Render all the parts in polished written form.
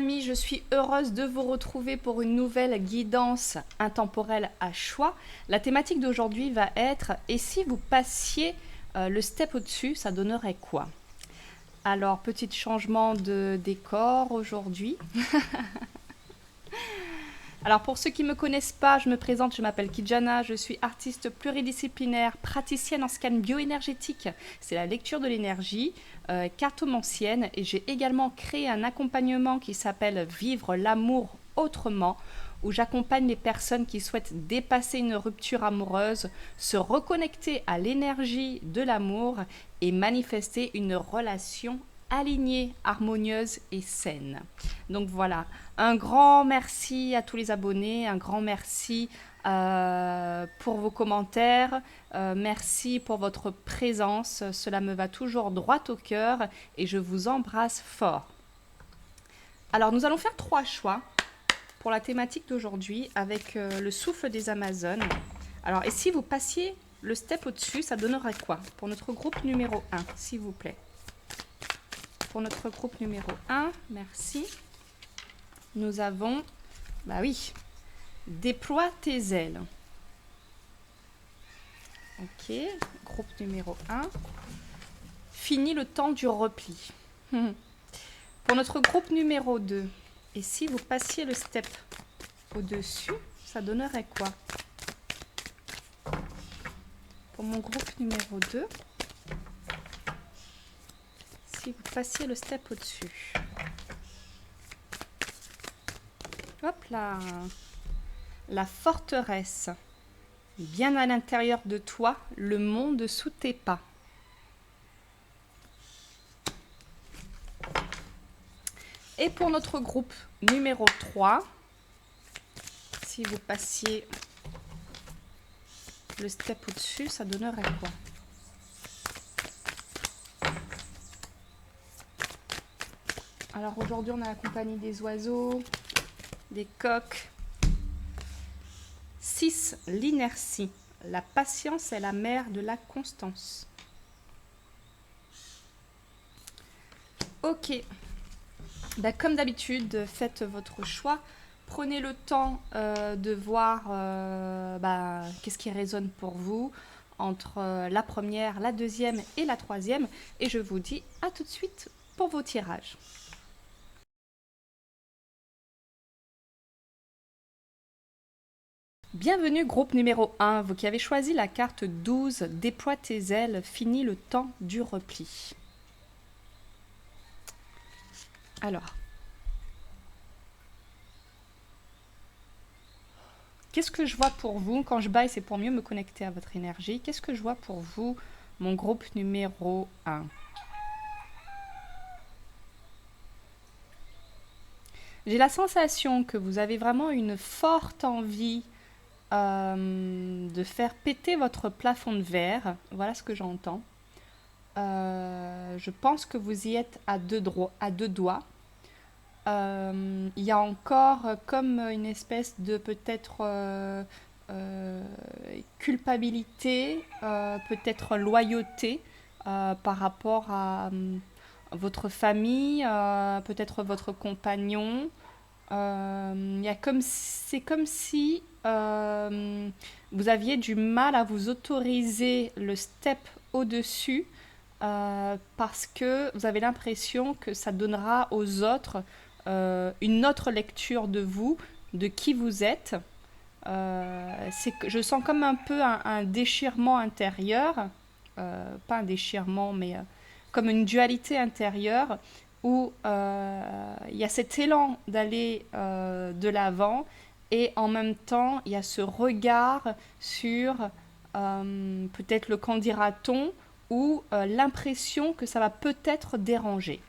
amis, je suis heureuse de vous retrouver pour une nouvelle guidance intemporelle à choix. La thématique d'aujourd'hui va être « Et si vous passiez le step au-dessus, ça donnerait quoi ?» Alors, petit changement de décor aujourd'hui. Alors, pour ceux qui ne me connaissent pas, je me présente, je m'appelle Kijana, je suis artiste pluridisciplinaire, praticienne en scan bioénergétique, c'est la lecture de l'énergie, cartomancienne, et j'ai également créé un accompagnement qui s'appelle Vivre l'amour autrement, où j'accompagne les personnes qui souhaitent dépasser une rupture amoureuse, se reconnecter à l'énergie de l'amour et manifester une relation alignée, harmonieuse et saine. Donc voilà, un grand merci à tous les abonnés, un grand merci pour vos commentaires, merci pour votre présence, cela me va toujours droit au cœur et je vous embrasse fort. Alors nous allons faire 3 choix pour la thématique d'aujourd'hui avec le souffle des Amazones. Alors et si vous passiez le step au-dessus, ça donnerait quoi pour notre groupe numéro 1, s'il vous plaît? Pour notre groupe numéro 1, merci. Nous avons, bah oui, déploie tes ailes. Ok, groupe numéro 1. Fini le temps du repli. Pour notre groupe numéro 2, et si vous passiez le step au-dessus, ça donnerait quoi? Pour mon groupe numéro 2, si vous passiez le step au-dessus. Hop là, la forteresse. Bien à l'intérieur de toi, le monde sous tes pas. Et pour notre groupe numéro 3, si vous passiez le step au-dessus, ça donnerait quoi? Alors aujourd'hui, on a la compagnie des oiseaux, des coqs. 6. L'inertie. La patience est la mère de la constance. Ok. Ben, comme d'habitude, faites votre choix. Prenez le temps de voir qu'est-ce qui résonne pour vous entre la première, la deuxième et la troisième. Et je vous dis à tout de suite pour vos tirages. Bienvenue groupe numéro 1, vous qui avez choisi la carte 12, déploie tes ailes, finis le temps du repli. Alors, qu'est-ce que je vois pour vous? Quand je baille, c'est pour mieux me connecter à votre énergie. Qu'est-ce que je vois pour vous, mon groupe numéro 1? J'ai la sensation que vous avez vraiment une forte envie de faire péter votre plafond de verre. Voilà ce que j'entends. Je pense que vous y êtes à deux doigts. Il y a encore comme une espèce de peut-être culpabilité, peut-être loyauté par rapport à votre famille, peut-être votre compagnon. C'est comme si vous aviez du mal à vous autoriser le step au-dessus parce que vous avez l'impression que ça donnera aux autres une autre lecture de vous, de qui vous êtes. Je sens comme un peu un déchirement intérieur, pas un déchirement, mais comme une dualité intérieure où il y a cet élan d'aller de l'avant et en même temps il y a ce regard sur peut-être le qu'en dira-t-on ou l'impression que ça va peut-être déranger.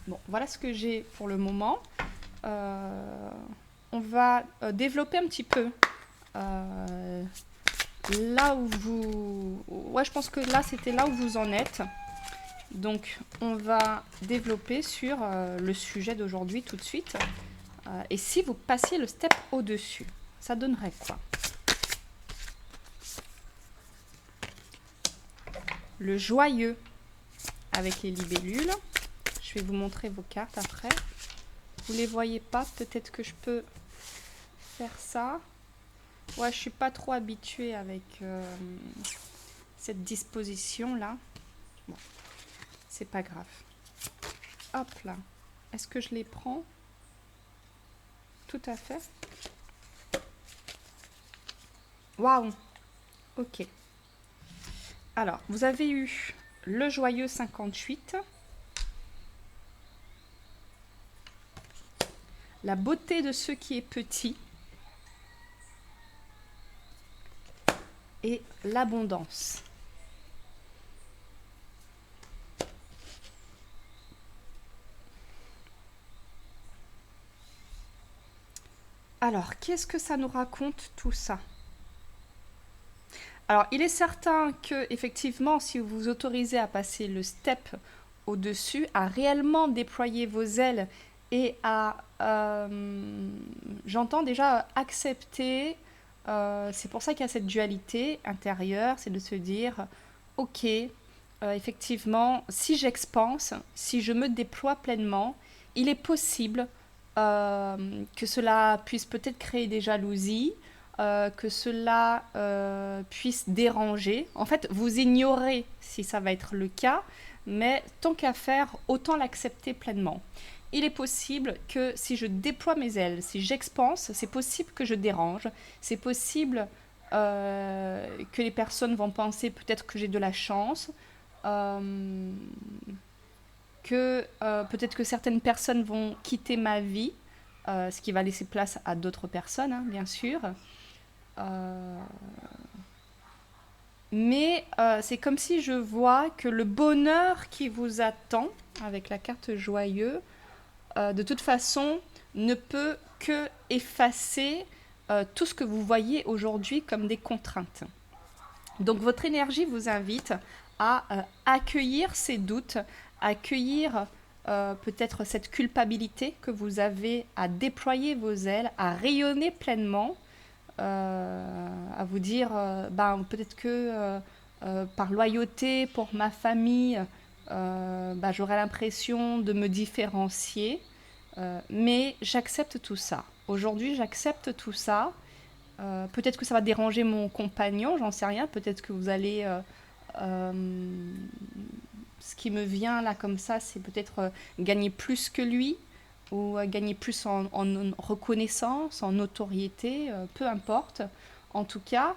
Bon, voilà ce que j'ai pour le moment. On va développer un petit peu là où vous... Ouais, je pense que là, c'était là où vous en êtes. Donc, on va développer sur le sujet d'aujourd'hui tout de suite. Et si vous passiez le step au-dessus, ça donnerait quoi? Le joyeux avec les libellules. Je vais vous montrer vos cartes après. Vous les voyez pas, peut-être que je peux faire ça. Ouais, je suis pas trop habituée avec cette disposition là. Bon, c'est pas grave. Hop là. Est-ce que je les prends? Tout à fait. Waouh. Ok. Alors, vous avez eu le joyeux 58. La beauté de ce qui est petit. Et l'abondance. Alors, qu'est-ce que ça nous raconte tout ça? Alors, il est certain que, effectivement, si vous vous autorisez à passer le step au-dessus, à réellement déployer vos ailes et à, j'entends déjà, accepter, c'est pour ça qu'il y a cette dualité intérieure, c'est de se dire, ok, effectivement, si j'expanse, si je me déploie pleinement, il est possible que cela puisse peut-être créer des jalousies, que cela puisse déranger. En fait, vous ignorez si ça va être le cas, mais tant qu'à faire, autant l'accepter pleinement. Il est possible que si je déploie mes ailes, si j'expanse, c'est possible que je dérange, c'est possible que les personnes vont penser peut-être que j'ai de la chance, euh, que peut-être que certaines personnes vont quitter ma vie, ce qui va laisser place à d'autres personnes, hein, bien sûr. Euh, mais c'est comme si je vois que le bonheur qui vous attend avec la carte joyeux, de toute façon, ne peut que effacer tout ce que vous voyez aujourd'hui comme des contraintes. Donc votre énergie vous invite à accueillir ces doutes, accueillir peut-être cette culpabilité que vous avez à déployer vos ailes, à rayonner pleinement, à vous dire ben, peut-être que par loyauté pour ma famille, ben, j'aurais l'impression de me différencier, mais j'accepte tout ça. Aujourd'hui, j'accepte tout ça. Peut-être que ça va déranger mon compagnon, j'en sais rien. Peut-être que vous allez... ce qui me vient là comme ça, c'est peut-être gagner plus que lui ou gagner plus en reconnaissance, en notoriété, peu importe. En tout cas,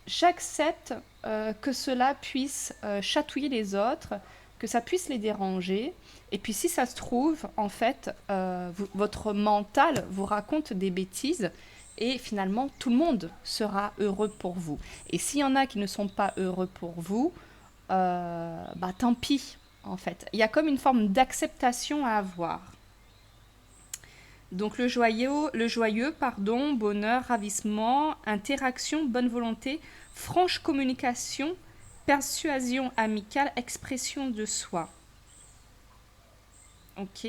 j'accepte que cela puisse chatouiller les autres, que ça puisse les déranger. Et puis si ça se trouve, en fait, votre mental vous raconte des bêtises et finalement tout le monde sera heureux pour vous. Et s'il y en a qui ne sont pas heureux pour vous, bah tant pis en fait. Il y a comme une forme d'acceptation à avoir. Donc le joyeux, pardon, bonheur, ravissement, interaction, bonne volonté, franche communication, persuasion amicale, expression de soi. Ok.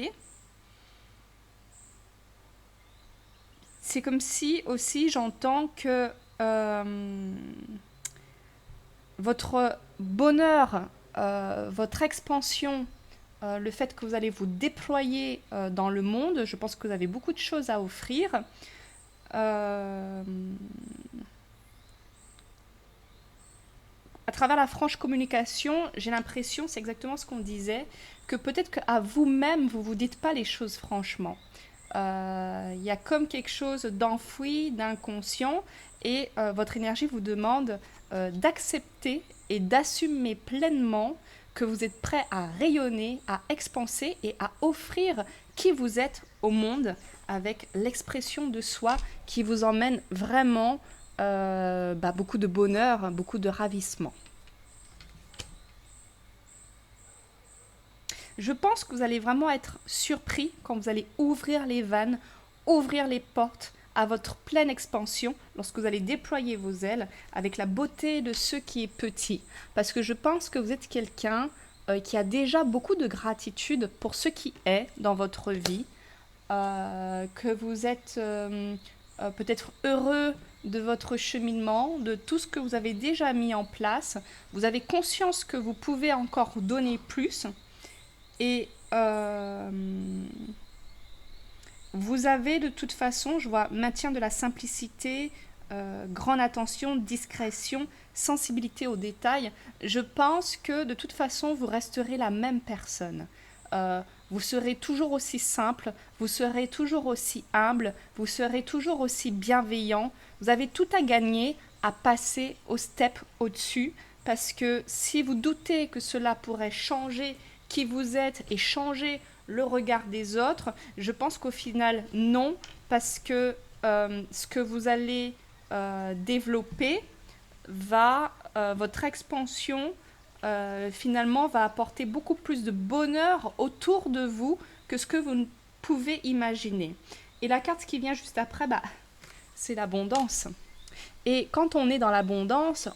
C'est comme si aussi j'entends que votre bonheur, votre expansion, le fait que vous allez vous déployer dans le monde, je pense que vous avez beaucoup de choses à offrir. À travers la franche communication, j'ai l'impression, c'est exactement ce qu'on disait, que peut-être qu'à vous-même, vous ne vous dites pas les choses franchement. Il y a comme quelque chose d'enfoui, d'inconscient, et votre énergie vous demande d'accepter et d'assumer pleinement que vous êtes prêt à rayonner, à expanser et à offrir qui vous êtes au monde avec l'expression de soi qui vous emmène vraiment beaucoup de bonheur, beaucoup de ravissement. Je pense que vous allez vraiment être surpris quand vous allez ouvrir les vannes, ouvrir les portes à votre pleine expansion lorsque vous allez déployer vos ailes avec la beauté de ce qui est petit. Parce que je pense que vous êtes quelqu'un qui a déjà beaucoup de gratitude pour ce qui est dans votre vie, que vous êtes peut-être heureux de votre cheminement, de tout ce que vous avez déjà mis en place. Vous avez conscience que vous pouvez encore donner plus. Et euh, vous avez de toute façon, je vois, maintien de la simplicité, grande attention, discrétion, sensibilité aux détails. Je pense que de toute façon, vous resterez la même personne. Euh, vous serez toujours aussi simple, vous serez toujours aussi humble, vous serez toujours aussi bienveillant. Vous avez tout à gagner à passer au step au-dessus parce que si vous doutez que cela pourrait changer qui vous êtes et changer le regard des autres, je pense qu'au final, non, parce que ce que vous allez développer votre expansion finalement va apporter beaucoup plus de bonheur autour de vous que ce que vous ne pouvez imaginer. Et la carte qui vient juste après, bah, c'est l'abondance. Et quand on est dans l'abondance,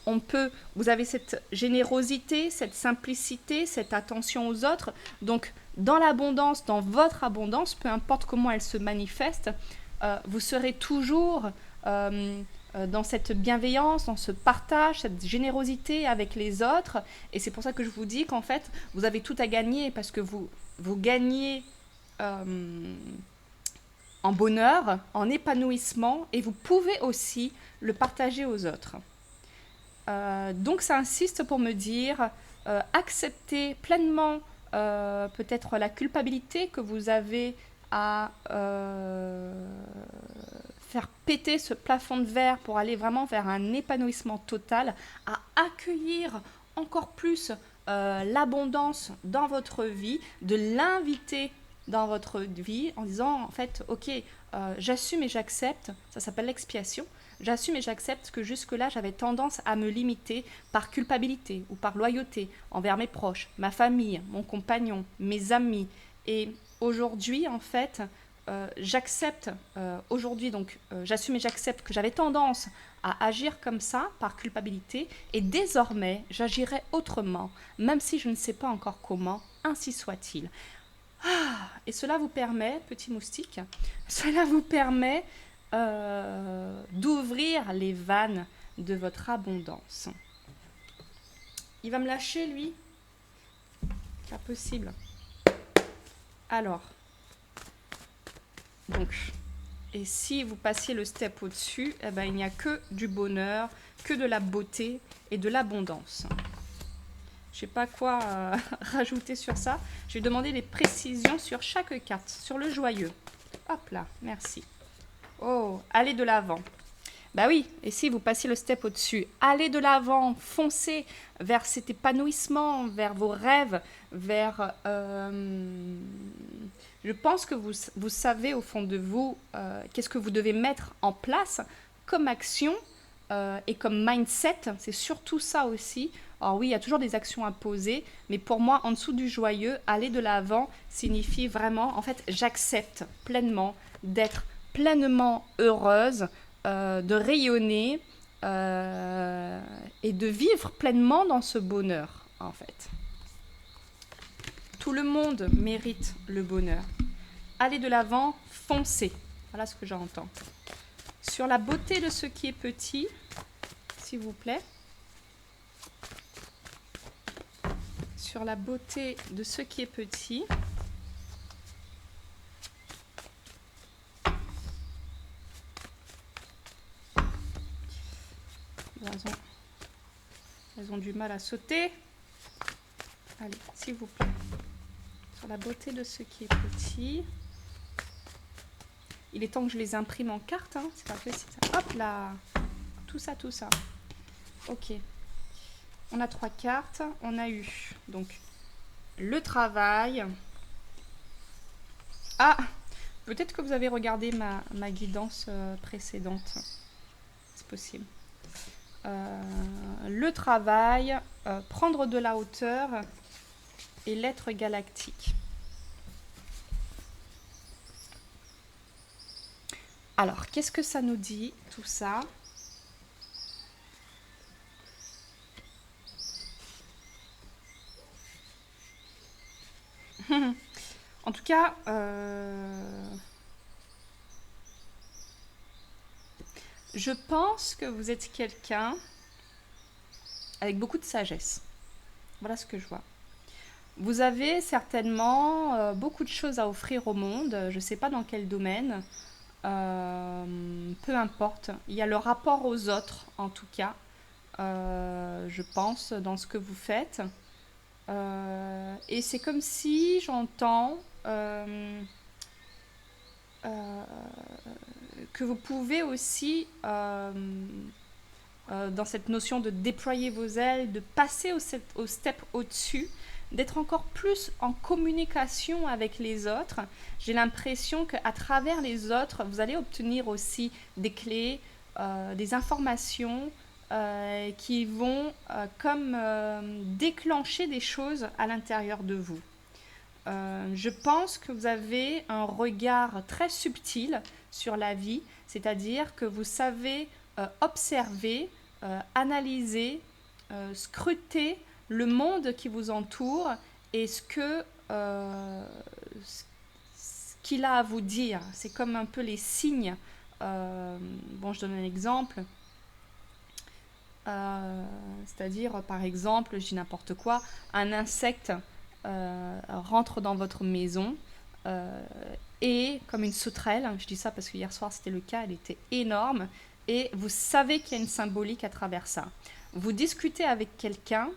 vous avez cette générosité, cette simplicité, cette attention aux autres. Donc, dans l'abondance, dans votre abondance, peu importe comment elle se manifeste, vous serez toujours dans cette bienveillance, dans ce partage, cette générosité avec les autres. Et c'est pour ça que je vous dis qu'en fait, vous avez tout à gagner parce que vous gagnez en bonheur, en épanouissement, et vous pouvez aussi le partager aux autres. Donc ça insiste pour me dire, acceptez pleinement peut-être la culpabilité que vous avez à faire péter ce plafond de verre pour aller vraiment vers un épanouissement total, à accueillir encore plus l'abondance dans votre vie, de l'inviter dans votre vie en disant en fait ok j'assume et j'accepte, ça s'appelle l'expiation, j'assume et j'accepte que jusque-là j'avais tendance à me limiter par culpabilité ou par loyauté envers mes proches, ma famille, mon compagnon, mes amis, et aujourd'hui en fait j'accepte aujourd'hui donc j'assume et j'accepte que j'avais tendance à agir comme ça par culpabilité et désormais j'agirai autrement même si je ne sais pas encore comment, ainsi soit-il. Et cela vous permet, petit moustique, cela vous permet d'ouvrir les vannes de votre abondance. Il va me lâcher, lui? Pas possible. Alors, donc, et si vous passiez le step au-dessus, eh ben, il n'y a que du bonheur, que de la beauté et de l'abondance. Je ne sais pas quoi rajouter sur ça. Je vais demander des précisions sur chaque carte. Sur le joyeux. Hop là, merci. Oh, allez de l'avant. Bah oui, et si vous passiez le step au-dessus, allez de l'avant, foncez vers cet épanouissement, vers vos rêves, vers... je pense que vous savez au fond de vous qu'est-ce que vous devez mettre en place comme action et comme mindset. C'est surtout ça aussi. Alors oui, il y a toujours des actions à poser, mais pour moi, en dessous du joyeux, aller de l'avant signifie vraiment, en fait, j'accepte pleinement d'être pleinement heureuse, de rayonner et de vivre pleinement dans ce bonheur, en fait. Tout le monde mérite le bonheur. Allez de l'avant, foncez. Voilà ce que j'entends. Sur la beauté de ce qui est petit, s'il vous plaît. Sur la beauté de ce qui est petit. Elles ont du mal à sauter. Allez, s'il vous plaît. Sur la beauté de ce qui est petit. Il est temps que je les imprime en carte. Hein. C'est pas facile. Hop là. Tout ça, tout ça. Ok. On a 3 cartes. On a eu donc le travail. Ah, peut-être que vous avez regardé ma guidance précédente. C'est possible. Le travail, prendre de la hauteur et l'être galactique. Alors, qu'est-ce que ça nous dit, tout ça ? En tout cas, je pense que vous êtes quelqu'un avec beaucoup de sagesse. Voilà ce que je vois. Vous avez certainement beaucoup de choses à offrir au monde, je ne sais pas dans quel domaine, peu importe. Il y a le rapport aux autres, en tout cas, je pense, dans ce que vous faites. Et c'est comme si j'entends euh, que vous pouvez aussi, dans cette notion de déployer vos ailes, de passer au step au-dessus, d'être encore plus en communication avec les autres. J'ai l'impression qu'à travers les autres, vous allez obtenir aussi des clés, des informations qui vont comme déclencher des choses à l'intérieur de vous. Je pense que vous avez un regard très subtil sur la vie, c'est-à-dire que vous savez observer, analyser, scruter le monde qui vous entoure et ce qu'il a à vous dire. C'est comme un peu les signes. Bon, je donne un exemple. C'est-à-dire, par exemple, je dis n'importe quoi, un insecte rentre dans votre maison euh, et comme une sauterelle, je dis ça parce que hier soir c'était le cas, elle était énorme et vous savez qu'il y a une symbolique à travers ça. Vous discutez avec quelqu'un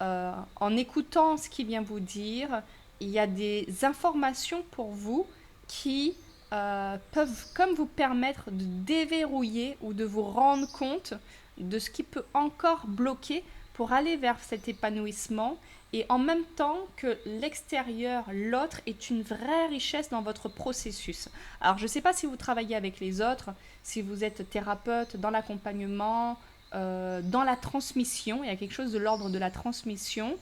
en écoutant ce qu'il vient vous dire, il y a des informations pour vous qui peuvent comme vous permettre de déverrouiller ou de vous rendre compte de ce qui peut encore bloquer pour aller vers cet épanouissement et en même temps que l'extérieur, l'autre, est une vraie richesse dans votre processus. Alors je ne sais pas si vous travaillez avec les autres, si vous êtes thérapeute dans l'accompagnement, dans la transmission, il y a quelque chose de l'ordre de la transmission,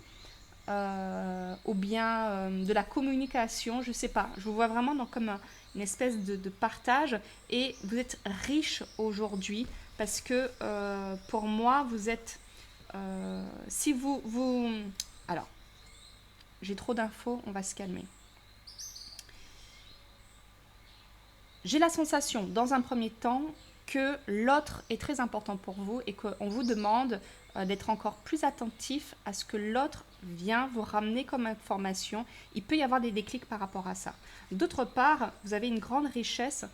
ou bien de la communication, je ne sais pas. Je vous vois vraiment comme une espèce de partage et vous êtes riche aujourd'hui parce que pour moi, vous êtes... si vous... Alors, j'ai trop d'infos, on va se calmer. J'ai la sensation, dans un premier temps, que l'autre est très important pour vous et qu'on vous demande d'être encore plus attentif à ce que l'autre vient vous ramener comme information. Il peut y avoir des déclics par rapport à ça. D'autre part, vous avez une grande richesse,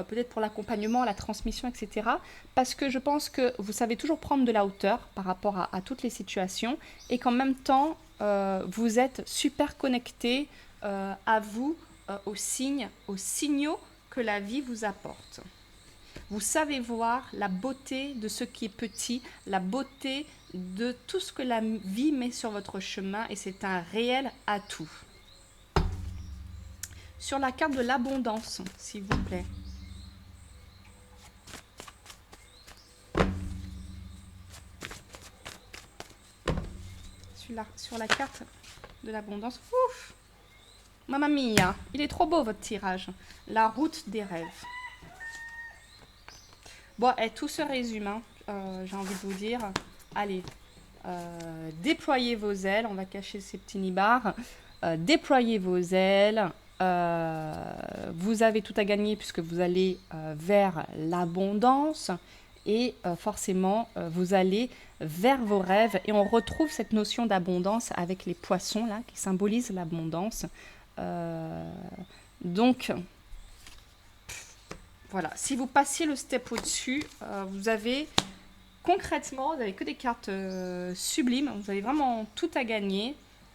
peut-être pour l'accompagnement, la transmission, etc. Parce que je pense que vous savez toujours prendre de la hauteur par rapport à toutes les situations et qu'en même temps, vous êtes super connecté à vous, aux signes, aux signaux que la vie vous apporte. Vous savez voir la beauté de ce qui est petit, la beauté de tout ce que la vie met sur votre chemin et c'est un réel atout. Sur la carte de l'abondance, s'il vous plaît. Sur la carte de l'abondance. Ouf! Mamma mia, il est trop beau votre tirage. La route des rêves. Bon, et tout se résume, hein. J'ai envie de vous dire. Allez, déployez vos ailes. On va cacher ces petits nibards. Déployez vos ailes. Vous avez tout à gagner puisque vous allez vers l'abondance. Et forcément, vous allez vers vos rêves. Et on retrouve cette notion d'abondance avec les poissons, là, qui symbolisent l'abondance. Donc, voilà, si vous passiez le step au-dessus, vous avez concrètement, vous n'avez que des cartes sublimes, vous avez vraiment tout à gagner,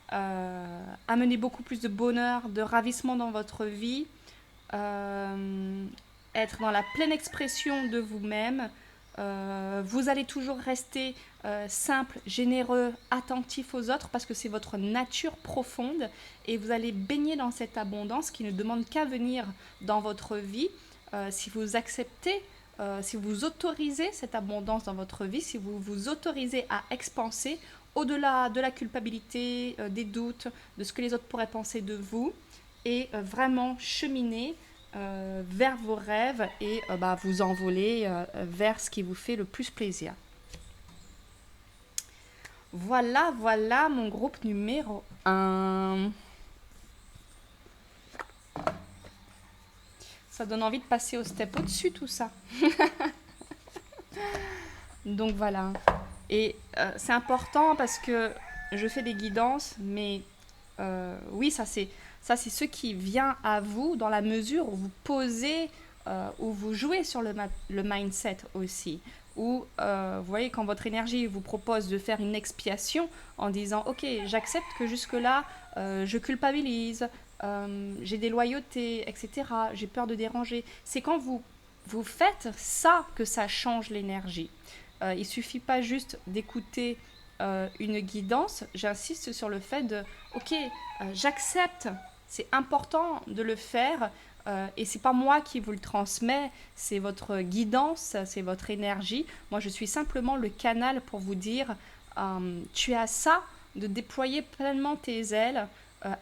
amener beaucoup plus de bonheur, de ravissement dans votre vie, être dans la pleine expression de vous-même. Vous allez toujours rester simple, généreux, attentif aux autres parce que c'est votre nature profonde et vous allez baigner dans cette abondance qui ne demande qu'à venir dans votre vie. Si vous acceptez, si vous autorisez cette abondance dans votre vie, si vous vous autorisez à expanser au-delà de la culpabilité, des doutes, de ce que les autres pourraient penser de vous et vraiment cheminer vers vos rêves et vous envoler vers ce qui vous fait le plus plaisir. Voilà, voilà mon groupe numéro 1. Ça donne envie de passer au step au-dessus tout ça. Donc voilà. Et c'est important parce que je fais des guidances, mais oui, ça c'est ce qui vient à vous dans la mesure où vous posez, où vous jouez sur le mindset aussi. Où, vous voyez, quand votre énergie vous propose de faire une expiation en disant, ok, j'accepte que jusque-là, je culpabilise, j'ai des loyautés, etc. J'ai peur de déranger. C'est quand vous faites ça que ça change l'énergie. Il ne suffit pas juste d'écouter une guidance. J'insiste sur le fait de, ok, j'accepte, c'est important de le faire. Et c'est pas moi qui vous le transmets, c'est votre guidance, c'est votre énergie. Moi, je suis simplement le canal pour vous dire, tu as ça, de déployer pleinement tes ailes.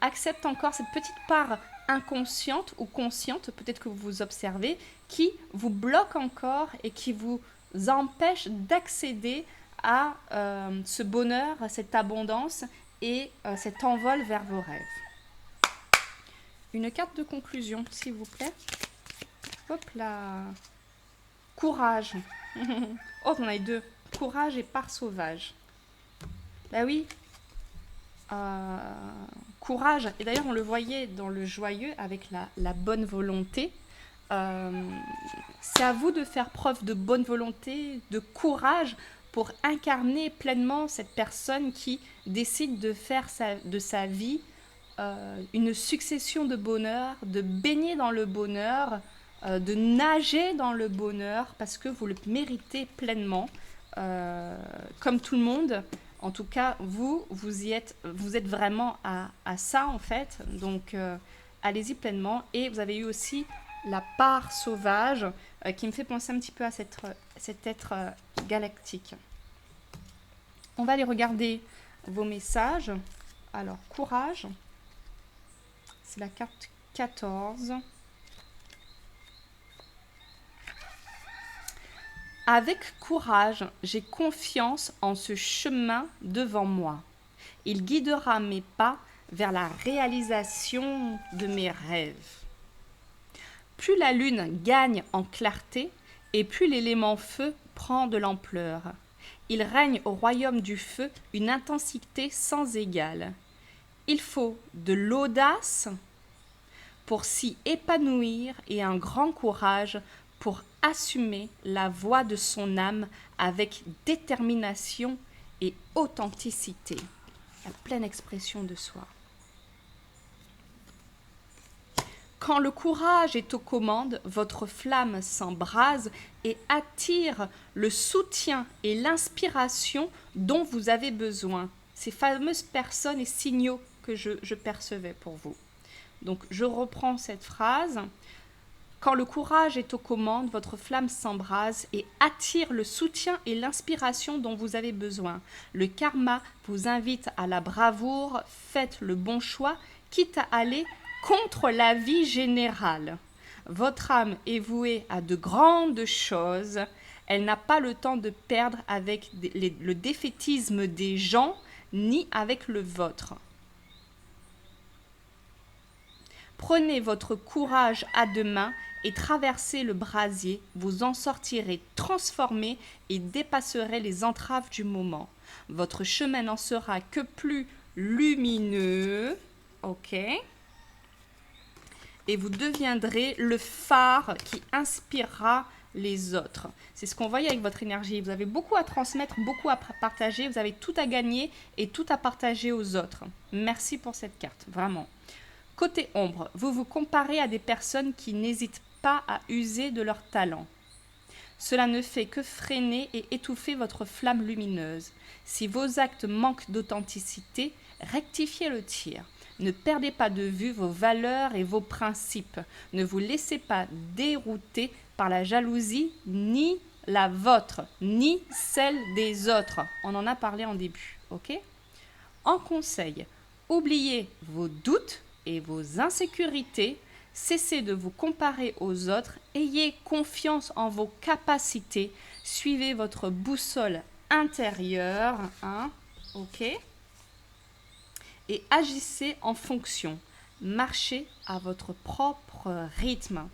Accepte encore cette petite part inconsciente ou consciente, peut-être que vous vous observez, qui vous bloque encore et qui vous empêche d'accéder à ce bonheur, à cette abondance et cet envol vers vos rêves. Une carte de conclusion, s'il vous plaît. Hop là. Courage. Oh, on a eu deux. Courage et part sauvage. Bah oui. Courage. Et d'ailleurs, on le voyait dans le joyeux avec la bonne volonté. C'est à vous de faire preuve de bonne volonté, de courage pour incarner pleinement cette personne qui décide de faire de sa vie une succession de bonheur, de baigner dans le bonheur, de nager dans le bonheur parce que vous le méritez pleinement, comme tout le monde. En tout cas, vous êtes vraiment à ça en fait. Donc, allez-y pleinement. Et vous avez eu aussi la part sauvage qui me fait penser un petit peu à cet être galactique. On va aller regarder vos messages. Alors, courage. C'est la carte 14. Avec courage, j'ai confiance en ce chemin devant moi. Il guidera mes pas vers la réalisation de mes rêves. Plus la lune gagne en clarté et plus l'élément feu prend de l'ampleur. Il règne au royaume du feu une intensité sans égale. Il faut de l'audace pour s'y épanouir et un grand courage pour assumer la voix de son âme avec détermination et authenticité. La pleine expression de soi. Quand le courage est aux commandes, votre flamme s'embrase et attire le soutien et l'inspiration dont vous avez besoin. Ces fameuses personnes et signaux que je percevais pour vous. Donc, je reprends cette phrase. Quand le courage est aux commandes, votre flamme s'embrase et attire le soutien et l'inspiration dont vous avez besoin. Le karma vous invite à la bravoure, faites le bon choix, quitte à aller contre l'avis général. Votre âme est vouée à de grandes choses. Elle n'a pas le temps de perdre avec le défaitisme des gens, ni avec le vôtre. Prenez votre courage à deux mains et traversez le brasier. Vous en sortirez transformé et dépasserez les entraves du moment. Votre chemin n'en sera que plus lumineux. Ok. Et vous deviendrez le phare qui inspirera les autres. C'est ce qu'on voit avec votre énergie. Vous avez beaucoup à transmettre, beaucoup à partager. Vous avez tout à gagner et tout à partager aux autres. Merci pour cette carte, vraiment. Côté ombre, vous vous comparez à des personnes qui n'hésitent pas à user de leur talent. Cela ne fait que freiner et étouffer votre flamme lumineuse. Si vos actes manquent d'authenticité, rectifiez le tir. Ne perdez pas de vue vos valeurs et vos principes. Ne vous laissez pas dérouter par la jalousie, ni la vôtre, ni celle des autres. On en a parlé en début, ok ? En conseil, oubliez vos doutes et vos insécurités. Cessez de vous comparer aux autres. Ayez confiance en vos capacités. Suivez votre boussole intérieure, ok ? Et agissez en fonction. Marchez à votre propre rythme.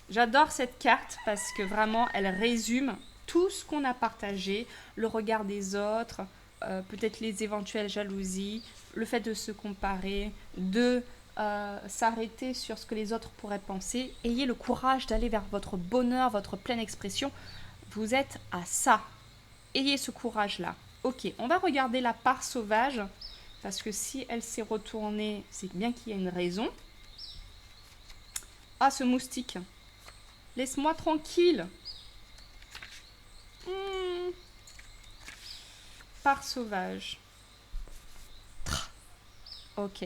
J'adore cette carte parce que vraiment, elle résume tout ce qu'on a partagé, le regard des autres, peut-être les éventuelles jalousies, le fait de se comparer, de s'arrêter sur ce que les autres pourraient penser. Ayez le courage d'aller vers votre bonheur, votre pleine expression. Vous êtes à ça. Ayez ce courage-là. Ok, on va regarder la part sauvage, parce que si elle s'est retournée, c'est bien qu'il y a une raison. Ah, ce moustique. Laisse-moi tranquille. Part sauvage. Ok.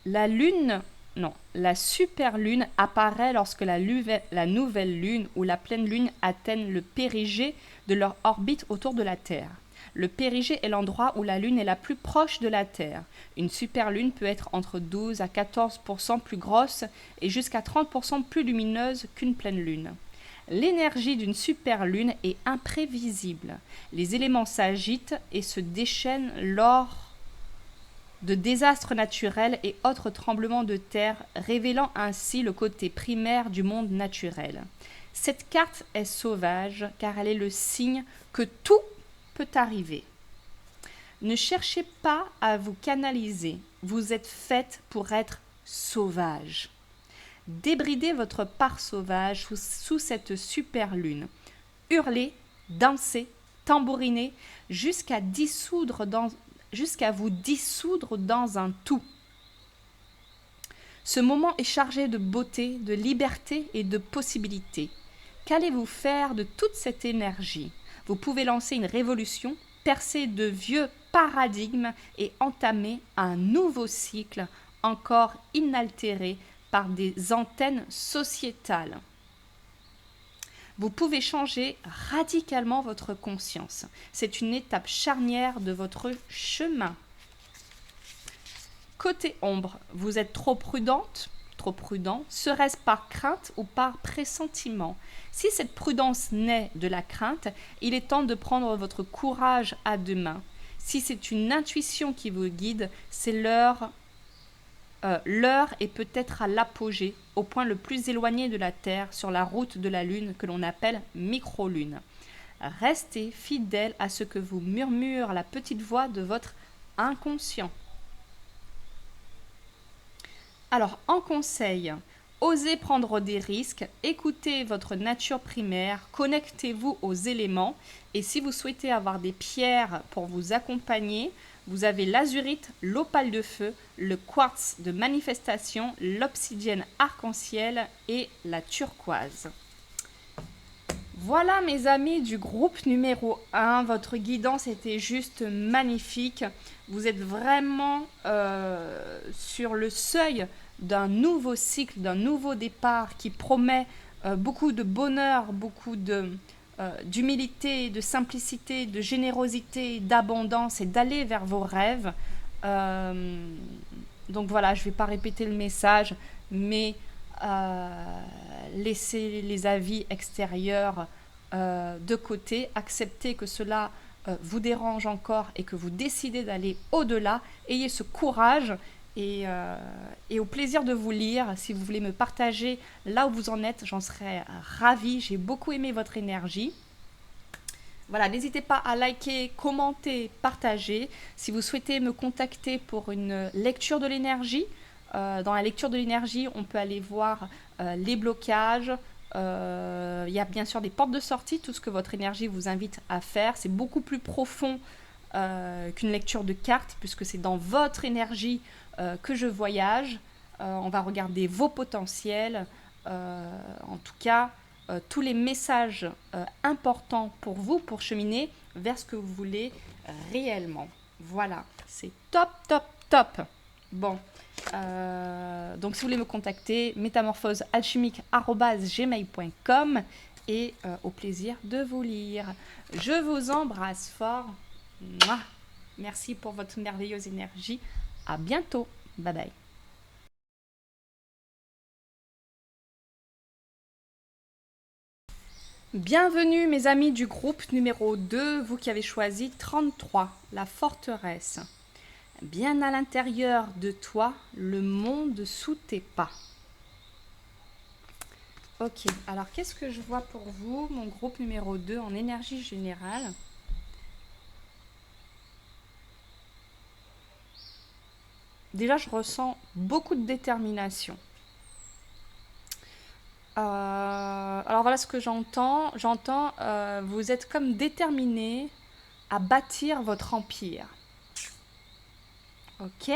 La lune, non, la super lune apparaît lorsque la nouvelle lune ou la pleine lune atteignent le périgée de leur orbite autour de la Terre. Le périgée est l'endroit où la lune est la plus proche de la Terre. Une super lune peut être entre 12 à 14% plus grosse et jusqu'à 30% plus lumineuse qu'une pleine lune. L'énergie d'une super lune est imprévisible. Les éléments s'agitent et se déchaînent lors de désastres naturels et autres tremblements de terre, révélant ainsi le côté primaire du monde naturel. Cette carte est sauvage car elle est le signe que tout peut arriver. Ne cherchez pas à vous canaliser, vous êtes faite pour être sauvage. Débridez votre part sauvage sous cette super lune. Hurlez, dansez, tambourinez jusqu'à vous dissoudre dans un tout. Ce moment est chargé de beauté, de liberté et de possibilités. Qu'allez-vous faire de toute cette énergie? Vous pouvez lancer une révolution, percer de vieux paradigmes et entamer un nouveau cycle encore inaltéré par des antennes sociétales. Vous pouvez changer radicalement votre conscience. C'est une étape charnière de votre chemin. Côté ombre, vous êtes trop prudente, trop prudent. Serait-ce par crainte ou par pressentiment? Si cette prudence naît de la crainte, il est temps de prendre votre courage à deux mains. Si c'est une intuition qui vous guide, c'est l'heure est peut-être à l'apogée, au point le plus éloigné de la Terre, sur la route de la Lune que l'on appelle micro-lune. Restez fidèle à ce que vous murmure la petite voix de votre inconscient. Alors, en conseil, osez prendre des risques, écoutez votre nature primaire, connectez-vous aux éléments et si vous souhaitez avoir des pierres pour vous accompagner, vous avez l'azurite, l'opale de feu, le quartz de manifestation, l'obsidienne arc-en-ciel et la turquoise. Voilà mes amis du groupe numéro 1, votre guidance était juste magnifique. Vous êtes vraiment sur le seuil d'un nouveau cycle, d'un nouveau départ qui promet beaucoup de bonheur, beaucoup d'humilité, de simplicité, de générosité, d'abondance et d'aller vers vos rêves. Donc voilà, je ne vais pas répéter le message, mais laissez les avis extérieurs de côté, acceptez que cela vous dérange encore et que vous décidez d'aller au-delà, ayez ce courage et au plaisir de vous lire. Si vous voulez me partager là où vous en êtes, j'en serais ravie, j'ai beaucoup aimé votre énergie. Voilà, n'hésitez pas à liker, commenter, partager. Si vous souhaitez me contacter pour une lecture de l'énergie, dans la lecture de l'énergie, on peut aller voir les blocages. Il y a bien sûr des portes de sortie, tout ce que votre énergie vous invite à faire. C'est beaucoup plus profond qu'une lecture de cartes, puisque c'est dans votre énergie que je voyage. On va regarder vos potentiels. En tout cas, tous les messages importants pour vous, pour cheminer vers ce que vous voulez réellement. Voilà, c'est top, top, top. Bon, donc si vous voulez me contacter, métamorphosealchimique@gmail.com et au plaisir de vous lire. Je vous embrasse fort. Mouah. Merci pour votre merveilleuse énergie. À bientôt. Bye bye. Bienvenue mes amis du groupe numéro 2, vous qui avez choisi 33, la forteresse. Bien à l'intérieur de toi, le monde sous tes pas. Ok, alors qu'est-ce que je vois pour vous, mon groupe numéro 2 en énergie générale? déjà, je ressens beaucoup de détermination. Alors voilà ce que j'entends. J'entends, vous êtes comme déterminé à bâtir votre empire. Ok.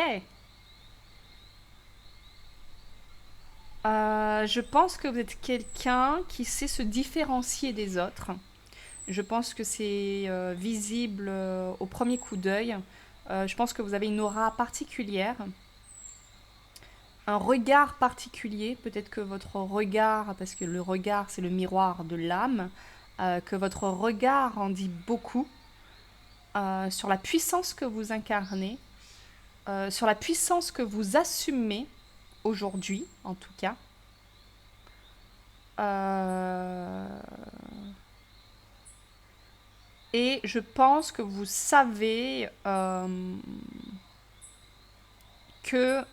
Je pense que vous êtes quelqu'un qui sait se différencier des autres. Je pense que c'est visible au premier coup d'œil. Je pense que vous avez une aura particulière, un regard particulier. Peut-être que votre regard, parce que le regard c'est le miroir de l'âme, que votre regard en dit beaucoup sur la puissance que vous incarnez, sur la puissance que vous assumez aujourd'hui, en tout cas. Euh, Et je pense que vous savez que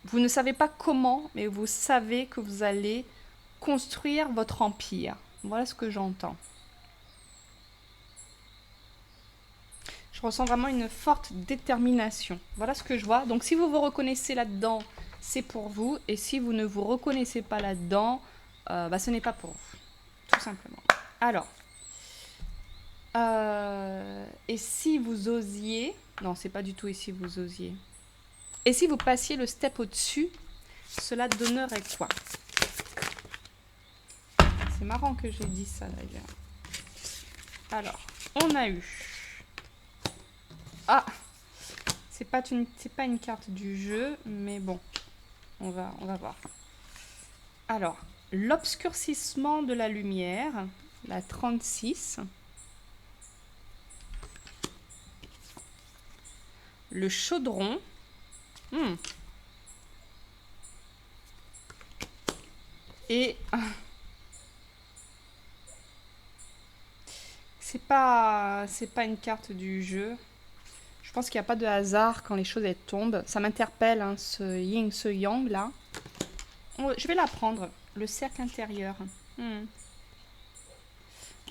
vous ne savez pas comment, mais vous savez que vous allez construire votre empire. Voilà ce que j'entends. Je ressens vraiment une forte détermination. Voilà ce que je vois. Donc si vous vous reconnaissez là-dedans, c'est pour vous. Et si vous ne vous reconnaissez pas là-dedans, ce n'est pas pour vous. Tout simplement. Alors, et si vous osiez... Non, c'est pas du tout et si vous osiez. Et si vous passiez le step au-dessus, cela donnerait quoi? C'est marrant que j'ai dit ça d'ailleurs. Alors, on a eu... Ah, c'est pas une carte du jeu, mais bon, on va voir. Alors, l'obscurcissement de la lumière, la 36. Le chaudron. Et c'est pas une carte du jeu. Je pense qu'il n'y a pas de hasard quand les choses elles tombent. Ça m'interpelle, hein, ce yin, ce yang là. Je vais la prendre. Le cercle intérieur.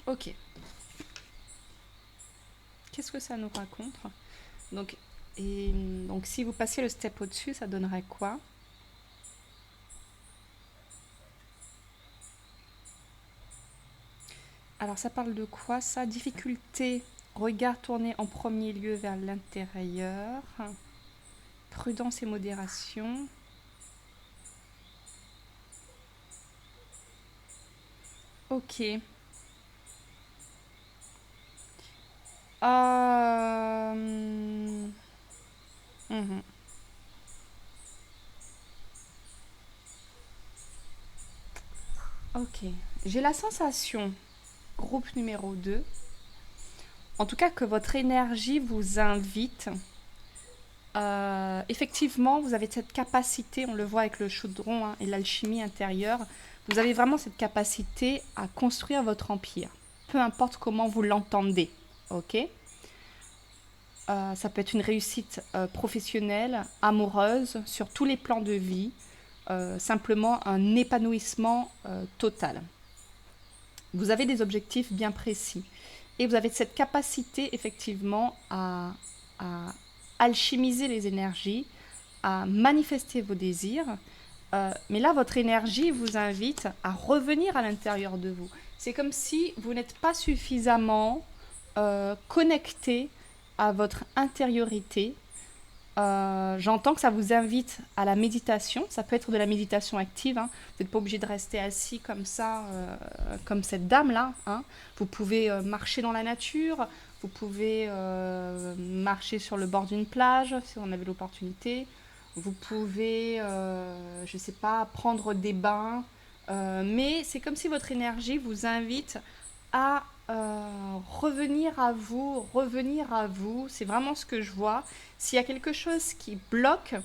Ok. Qu'est-ce que ça nous raconte? Donc si vous passiez le step au-dessus, ça donnerait quoi? Alors ça parle de quoi ça? Difficulté, regard tourné en premier lieu vers l'intérieur, prudence et modération. Ok. Ok. J'ai la sensation, groupe numéro 2, en tout cas que votre énergie vous invite. Effectivement, vous avez cette capacité, on le voit avec le chaudron, hein, et l'alchimie intérieure, vous avez vraiment cette capacité à construire votre empire, peu importe comment vous l'entendez, ok? Ça peut être une réussite professionnelle, amoureuse, sur tous les plans de vie, simplement un épanouissement total. Vous avez des objectifs bien précis et vous avez cette capacité effectivement à alchimiser les énergies, à manifester vos désirs. Mais là, votre énergie vous invite à revenir à l'intérieur de vous. C'est comme si vous n'êtes pas suffisamment connecté à votre intériorité. J'entends que ça vous invite à la méditation. Ça peut être de la méditation active, hein. Vous n'êtes pas obligé de rester assis comme ça, comme cette dame-là, hein. Vous pouvez marcher dans la nature. Vous pouvez marcher sur le bord d'une plage, si vous en avez l'opportunité. Vous pouvez, je ne sais pas, prendre des bains. Mais c'est comme si votre énergie vous invite à revenir à vous, revenir à vous. C'est vraiment ce que je vois. S'il y a quelque chose qui bloque,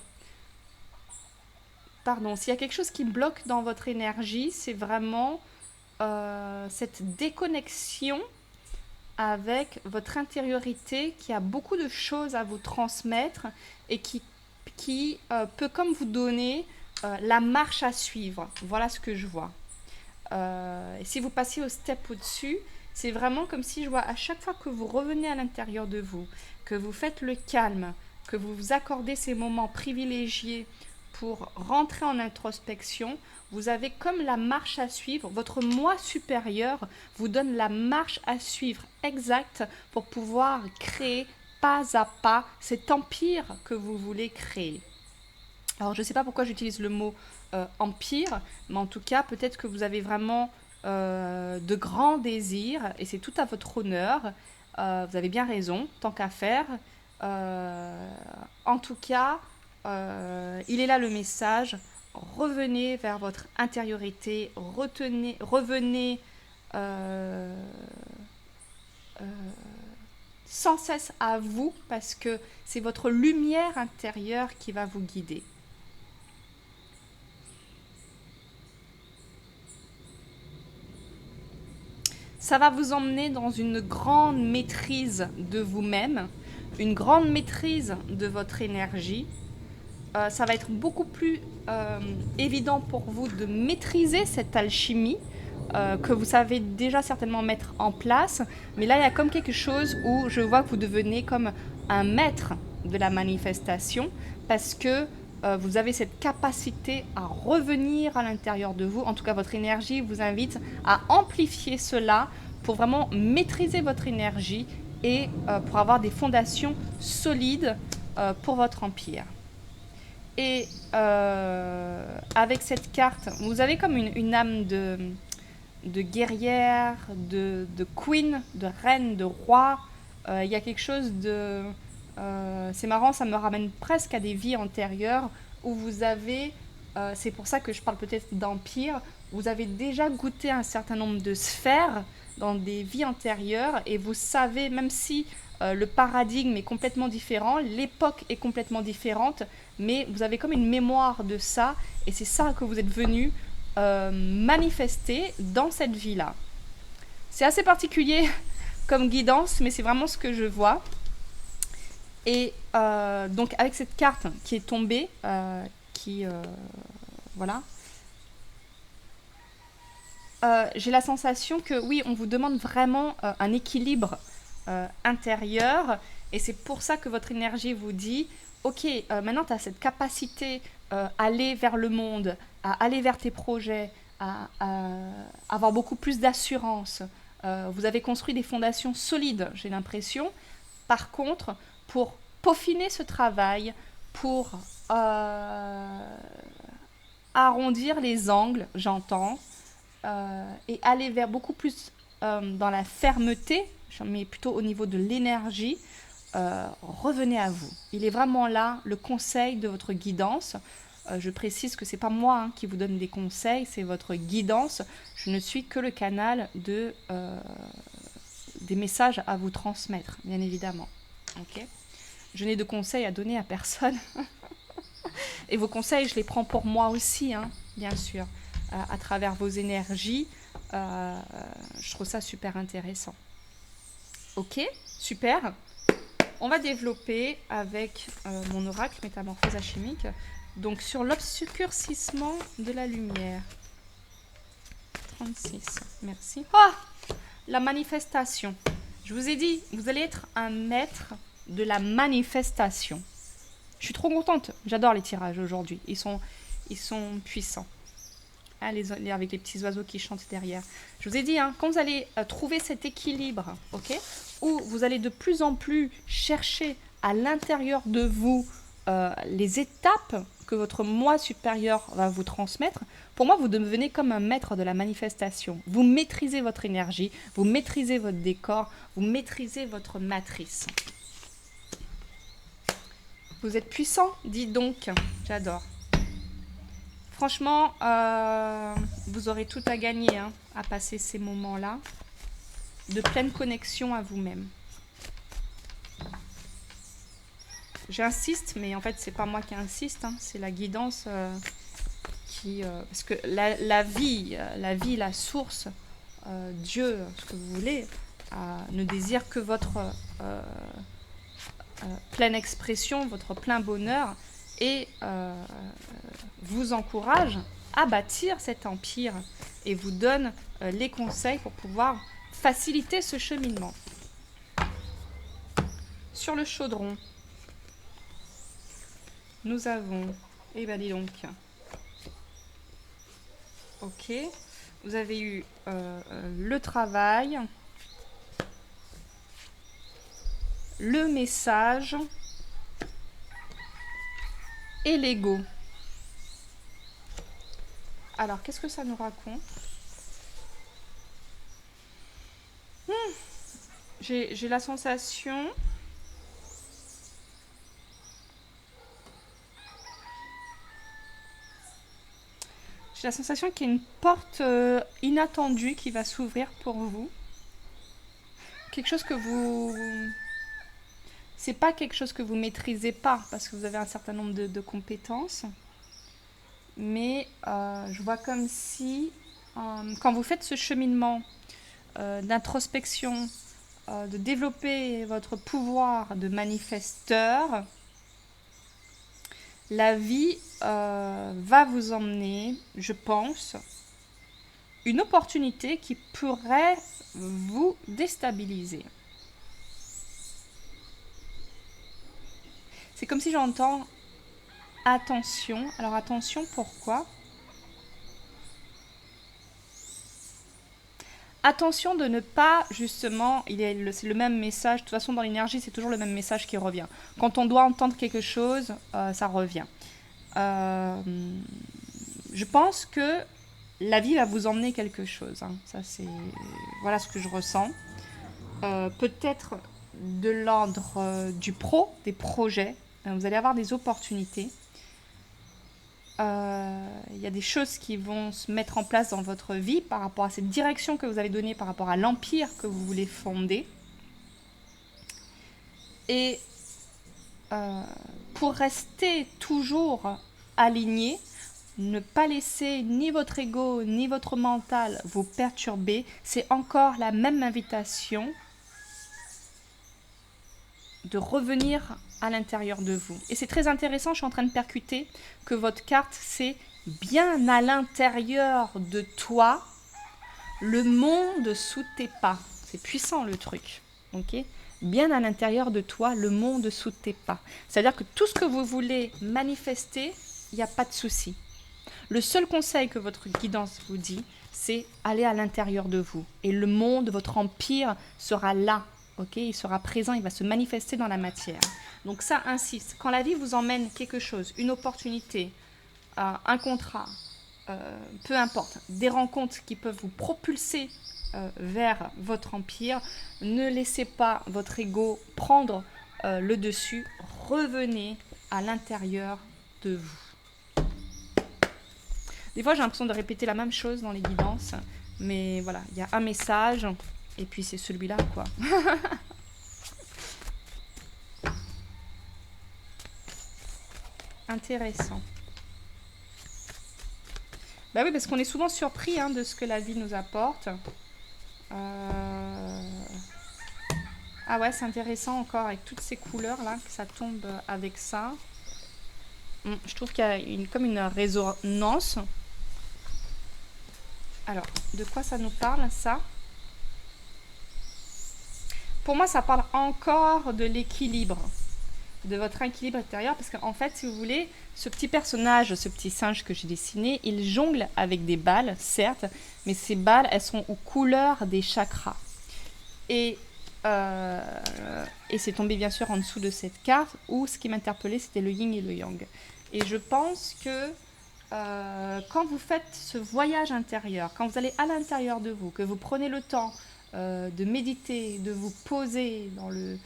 s'il y a quelque chose qui bloque dans votre énergie, c'est vraiment cette déconnexion avec votre intériorité qui a beaucoup de choses à vous transmettre et qui peut comme vous donner la marche à suivre. Voilà ce que je vois. Et si vous passiez au step au-dessus, C'est vraiment comme si je vois à chaque fois que vous revenez à l'intérieur de vous, que vous faites le calme, que vous vous accordez ces moments privilégiés pour rentrer en introspection, vous avez comme la marche à suivre. Votre moi supérieur vous donne la marche à suivre exacte pour pouvoir créer pas à pas cet empire que vous voulez créer. Alors je ne sais pas pourquoi j'utilise le mot empire, mais en tout cas peut-être que vous avez vraiment de grands désirs et c'est tout à votre honneur. Vous avez bien raison, tant qu'à faire. En tout cas, il est là le message. Revenez vers votre intériorité, revenez euh, euh, sans cesse à vous parce que c'est votre lumière intérieure qui va vous guider. Ça va vous emmener dans une grande maîtrise de vous-même, une grande maîtrise de votre énergie. Ça va être beaucoup plus évident pour vous de maîtriser cette alchimie que vous savez déjà certainement mettre en place. Mais là, il y a comme quelque chose où je vois que vous devenez comme un maître de la manifestation parce que vous avez cette capacité à revenir à l'intérieur de vous. En tout cas, votre énergie vous invite à amplifier cela pour vraiment maîtriser votre énergie et pour avoir des fondations solides pour votre empire. Et avec cette carte, vous avez comme une âme de guerrière, de queen, de reine, de roi. Il y a quelque chose de... c'est marrant, ça me ramène presque à des vies antérieures où vous avez... c'est pour ça que je parle peut-être d'empire. Vous avez déjà goûté un certain nombre de sphères dans des vies antérieures et vous savez, même si le paradigme est complètement différent, l'époque est complètement différente, mais vous avez comme une mémoire de ça et c'est ça que vous êtes venu manifester dans cette vie-là. C'est assez particulier comme guidance, mais c'est vraiment ce que je vois. Et donc avec cette carte qui est tombée, voilà, j'ai la sensation que oui, on vous demande vraiment un équilibre intérieur, et c'est pour ça que votre énergie vous dit, ok, maintenant tu as cette capacité à aller vers le monde, à aller vers tes projets, à avoir beaucoup plus d'assurance. Vous avez construit des fondations solides, j'ai l'impression. Par contre, pour peaufiner ce travail, pour arrondir les angles, j'entends, et aller vers beaucoup plus dans la fermeté, mais plutôt au niveau de l'énergie, revenez à vous. Il est vraiment là le conseil de votre guidance. Je précise que ce n'est pas moi qui vous donne des conseils, c'est votre guidance. Je ne suis que le canal des messages à vous transmettre, bien évidemment. Okay, je n'ai de conseils à donner à personne. Et vos conseils, je les prends pour moi aussi, bien sûr, à travers vos énergies. Je trouve ça super intéressant. Ok, super. On va développer avec mon oracle métamorphose alchimique. Donc sur l'obscurcissement de la lumière. 36, merci. Oh, la manifestation. Je vous ai dit, vous allez être un maître de la manifestation. Je suis trop contente. J'adore les tirages aujourd'hui. Ils sont puissants. Ah, avec les petits oiseaux qui chantent derrière. Je vous ai dit, quand vous allez trouver cet équilibre, ok, où vous allez de plus en plus chercher à l'intérieur de vous les étapes que votre moi supérieur va vous transmettre, pour moi, vous devenez comme un maître de la manifestation. Vous maîtrisez votre énergie, vous maîtrisez votre décor, vous maîtrisez votre matrice. Vous êtes puissant, dites donc. J'adore. Franchement, vous aurez tout à gagner à passer ces moments-là de pleine connexion à vous-même. J'insiste, mais en fait, c'est pas moi qui insiste, c'est la guidance parce que la vie, la source, Dieu, ce que vous voulez, ne désire que votre pleine expression, votre plein bonheur, et vous encourage à bâtir cet empire et vous donne les conseils pour pouvoir faciliter ce cheminement. Sur le chaudron, nous avons, eh ben dis donc, ok, vous avez eu le travail, le message et l'ego. Alors, qu'est-ce que ça nous raconte? J'ai la sensation... J'ai la sensation qu'il y a une porte inattendue qui va s'ouvrir pour vous. Quelque chose que vous... C'est pas quelque chose que vous maîtrisez pas, parce que vous avez un certain nombre de compétences. Mais je vois comme si, quand vous faites ce cheminement d'introspection, de développer votre pouvoir de manifesteur, la vie va vous emmener, je pense, une opportunité qui pourrait vous déstabiliser. C'est comme si j'entends attention. Alors attention, pourquoi ? Attention de ne pas, justement, c'est le même message, de toute façon dans l'énergie c'est toujours le même message qui revient. Quand on doit entendre quelque chose, ça revient. Je pense que la vie va vous emmener quelque chose. Hein. Ça c'est, voilà ce que je ressens. Peut-être de l'ordre du des projets. Vous allez avoir des opportunités. Il y a des choses qui vont se mettre en place dans votre vie par rapport à cette direction que vous avez donnée, par rapport à l'empire que vous voulez fonder. Et pour rester toujours aligné, ne pas laisser ni votre ego ni votre mental vous perturber, c'est encore la même invitation de revenir à l'intérieur de vous. Et c'est très intéressant, je suis en train de percuter que votre carte, c'est bien à l'intérieur de toi, le monde sous tes pas. C'est puissant le truc, ok ? Bien à l'intérieur de toi, le monde sous tes pas. C'est-à-dire que tout ce que vous voulez manifester, il n'y a pas de souci. Le seul conseil que votre guidance vous dit, c'est aller à l'intérieur de vous. Et le monde, votre empire, sera là. Okay, il sera présent, il va se manifester dans la matière. Donc ça insiste. Quand la vie vous emmène quelque chose, une opportunité, un contrat, peu importe, des rencontres qui peuvent vous propulser vers votre empire, ne laissez pas votre ego prendre le dessus. Revenez à l'intérieur de vous. Des fois, j'ai l'impression de répéter la même chose dans les guidances, mais voilà, il y a un message. Et puis c'est celui-là, quoi. Intéressant. Bah oui, parce qu'on est souvent surpris de ce que la vie nous apporte. Ah ouais, c'est intéressant encore avec toutes ces couleurs-là, que ça tombe avec ça. Je trouve qu'il y a comme une résonance. Alors, de quoi ça nous parle, ça ? Pour moi, ça parle encore de l'équilibre, de votre équilibre intérieur, parce qu'en fait, si vous voulez, ce petit personnage, ce petit singe que j'ai dessiné, il jongle avec des balles, certes, mais ces balles, elles sont aux couleurs des chakras. Et c'est tombé bien sûr en dessous de cette carte, où ce qui m'interpellait, c'était le yin et le yang. Et je pense que quand vous faites ce voyage intérieur, quand vous allez à l'intérieur de vous, que vous prenez le temps de méditer, de vous poser dans le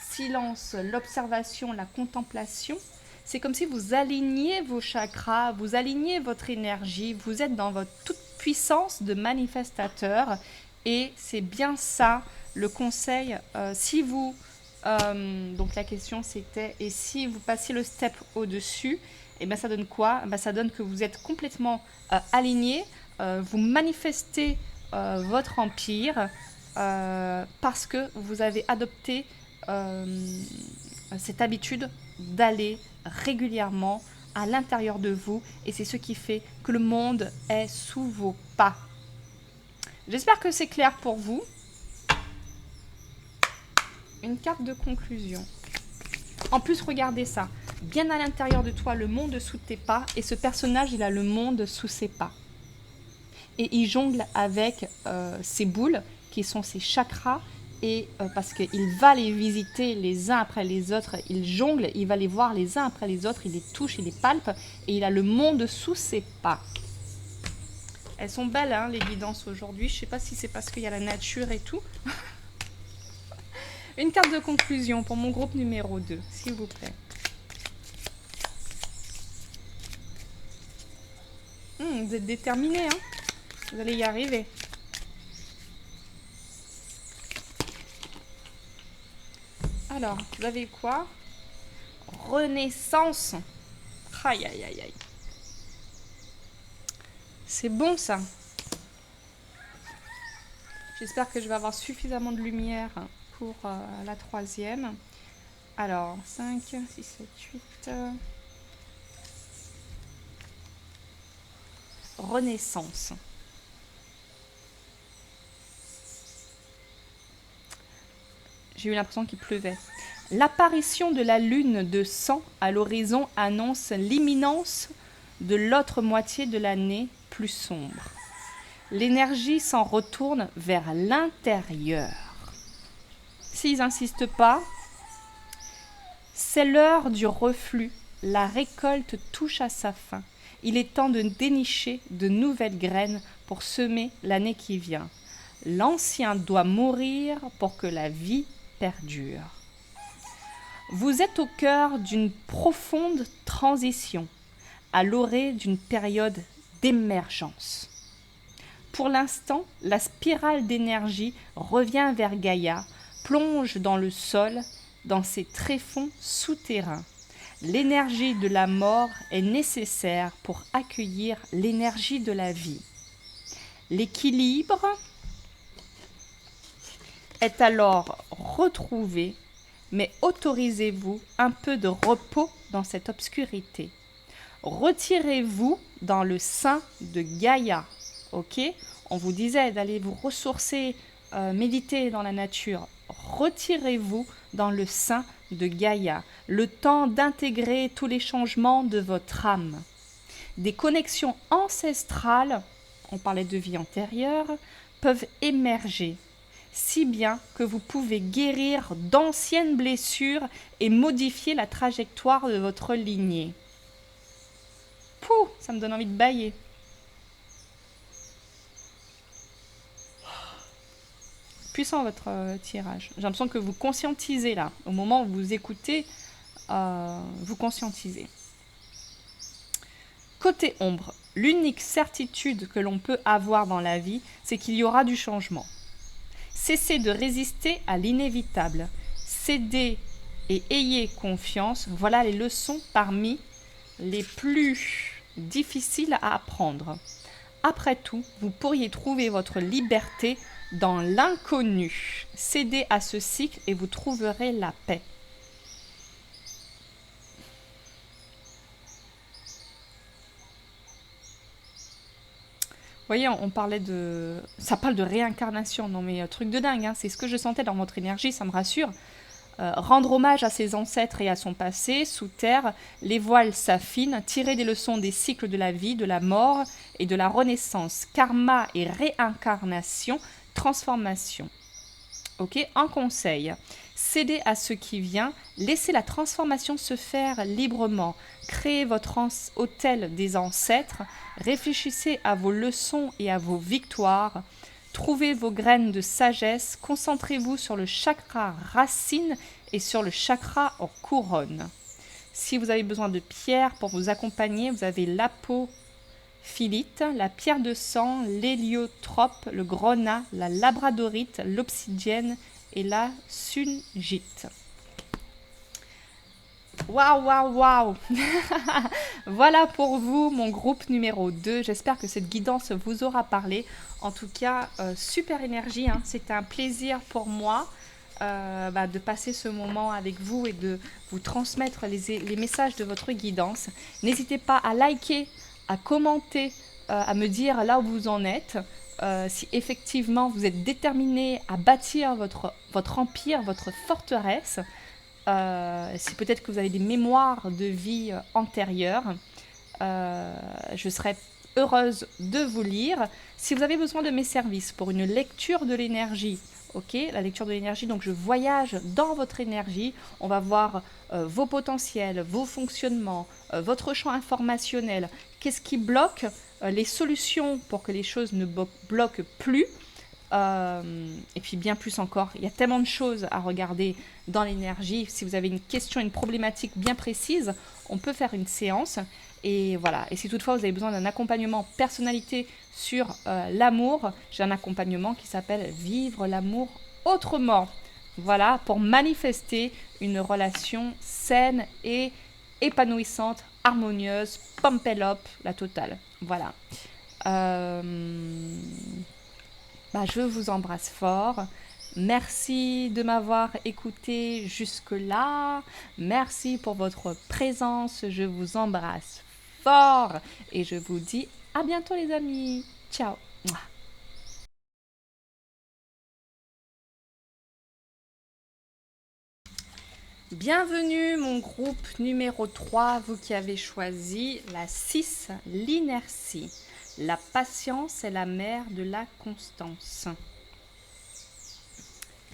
silence, l'observation, la contemplation, c'est comme si vous aligniez vos chakras, vous aligniez votre énergie, vous êtes dans votre toute puissance de manifestateur. Et c'est bien ça le conseil. Si vous, donc la question c'était, et si vous passez le step au-dessus, et ben ça donne quoi ? Ça donne que vous êtes complètement aligné, vous manifestez votre empire parce que vous avez adopté cette habitude d'aller régulièrement à l'intérieur de vous, et c'est ce qui fait que le monde est sous vos pas. J'espère que c'est clair pour vous. une carte de conclusion. En plus, regardez ça. Bien à l'intérieur de toi, le monde sous tes pas. Et ce personnage, il a le monde sous ses pas. Et il jongle avec ses boules, qui sont ses chakras. Et parce qu'il va les visiter les uns après les autres. Il jongle, il va les voir les uns après les autres. Il les touche, il les palpe. Et il a le monde sous ses pas. Elles sont belles, hein, les guidances aujourd'hui. Je ne sais pas si c'est parce qu'il y a la nature et tout. Une carte de conclusion pour mon groupe numéro 2, s'il vous plaît. Vous êtes déterminés, hein? Vous allez y arriver. Alors, vous avez quoi? Renaissance. Aïe, aïe, aïe, aïe. C'est bon, ça. J'espère que je vais avoir suffisamment de lumière pour la troisième. Alors, 5, 6, 7, 8. Renaissance. J'ai eu l'impression qu'il pleuvait. L'apparition de la lune de sang à l'horizon annonce l'imminence de l'autre moitié de l'année plus sombre. L'énergie s'en retourne vers l'intérieur. S'ils n'insistent pas, c'est l'heure du reflux. La récolte touche à sa fin. Il est temps de dénicher de nouvelles graines pour semer l'année qui vient. L'ancien doit mourir pour que la vie perdure. Vous êtes au cœur d'une profonde transition, à l'orée d'une période d'émergence. Pour l'instant, la spirale d'énergie revient vers Gaïa, plonge dans le sol, dans ses tréfonds souterrains. L'énergie de la mort est nécessaire pour accueillir l'énergie de la vie. L'équilibre est alors retrouvé, mais autorisez-vous un peu de repos dans cette obscurité. Retirez-vous dans le sein de Gaïa, ok? On vous disait d'aller vous ressourcer, méditer dans la nature. Retirez-vous dans le sein de Gaïa, le temps d'intégrer tous les changements de votre âme. Des connexions ancestrales, on parlait de vie antérieure, peuvent émerger, si bien que vous pouvez guérir d'anciennes blessures et modifier la trajectoire de votre lignée. Pouh, ça me donne envie de bâiller. Puissant votre tirage. J'ai l'impression que vous conscientisez là. Au moment où vous écoutez, vous conscientisez. Côté ombre, l'unique certitude que l'on peut avoir dans la vie, c'est qu'il y aura du changement. Cessez de résister à l'inévitable. Cédez et ayez confiance. Voilà les leçons parmi les plus difficiles à apprendre. Après tout, vous pourriez trouver votre liberté dans l'inconnu. Cédez à ce cycle et vous trouverez la paix. Vous voyez, on parlait de... Ça parle de réincarnation, non mais truc de dingue, hein, c'est ce que je sentais dans votre énergie, ça me rassure. Rendre hommage à ses ancêtres et à son passé, sous terre, les voiles s'affinent, tirer des leçons des cycles de la vie, de la mort et de la renaissance. Karma et réincarnation, transformation. Ok, un conseil, cédez à ce qui vient, laissez la transformation se faire librement, créez votre hôtel des ancêtres, réfléchissez à vos leçons et à vos victoires, trouvez vos graines de sagesse, concentrez-vous sur le chakra racine et sur le chakra en couronne. Si vous avez besoin de pierres pour vous accompagner, vous avez l'apophilite, la pierre de sang, l'héliotrope, le grenat, la labradorite, l'obsidienne et la sungite. Waouh, waouh, waouh. Voilà pour vous, mon groupe numéro 2. J'espère que cette guidance vous aura parlé. En tout cas, super énergie. Hein. C'était un plaisir pour moi de passer ce moment avec vous et de vous transmettre les messages de votre guidance. N'hésitez pas à liker, à commenter, à me dire là où vous en êtes. si effectivement vous êtes déterminé à bâtir votre empire, votre forteresse, si peut-être que vous avez des mémoires de vie antérieures, je serais heureuse de vous lire. Si vous avez besoin de mes services pour une lecture de l'énergie, ok, la lecture de l'énergie, donc je voyage dans votre énergie, on va voir vos potentiels, vos fonctionnements, votre champ informationnel, qu'est-ce qui bloque, les solutions pour que les choses ne bloquent plus. Et puis bien plus encore, il y a tellement de choses à regarder dans l'énergie. Si vous avez une question, une problématique bien précise, on peut faire une séance. Et voilà. Et si toutefois vous avez besoin d'un accompagnement personnalité sur l'amour, j'ai un accompagnement qui s'appelle Vivre l'amour autrement. Voilà, pour manifester une relation saine et épanouissante, harmonieuse, pump-up, la totale. Voilà. Je vous embrasse fort. Merci de m'avoir écouté jusque-là. Merci pour votre présence. Je vous embrasse fort. Et je vous dis à bientôt les amis. Ciao. Bienvenue mon groupe numéro 3, vous qui avez choisi la 6, l'inertie. La patience est la mère de la constance.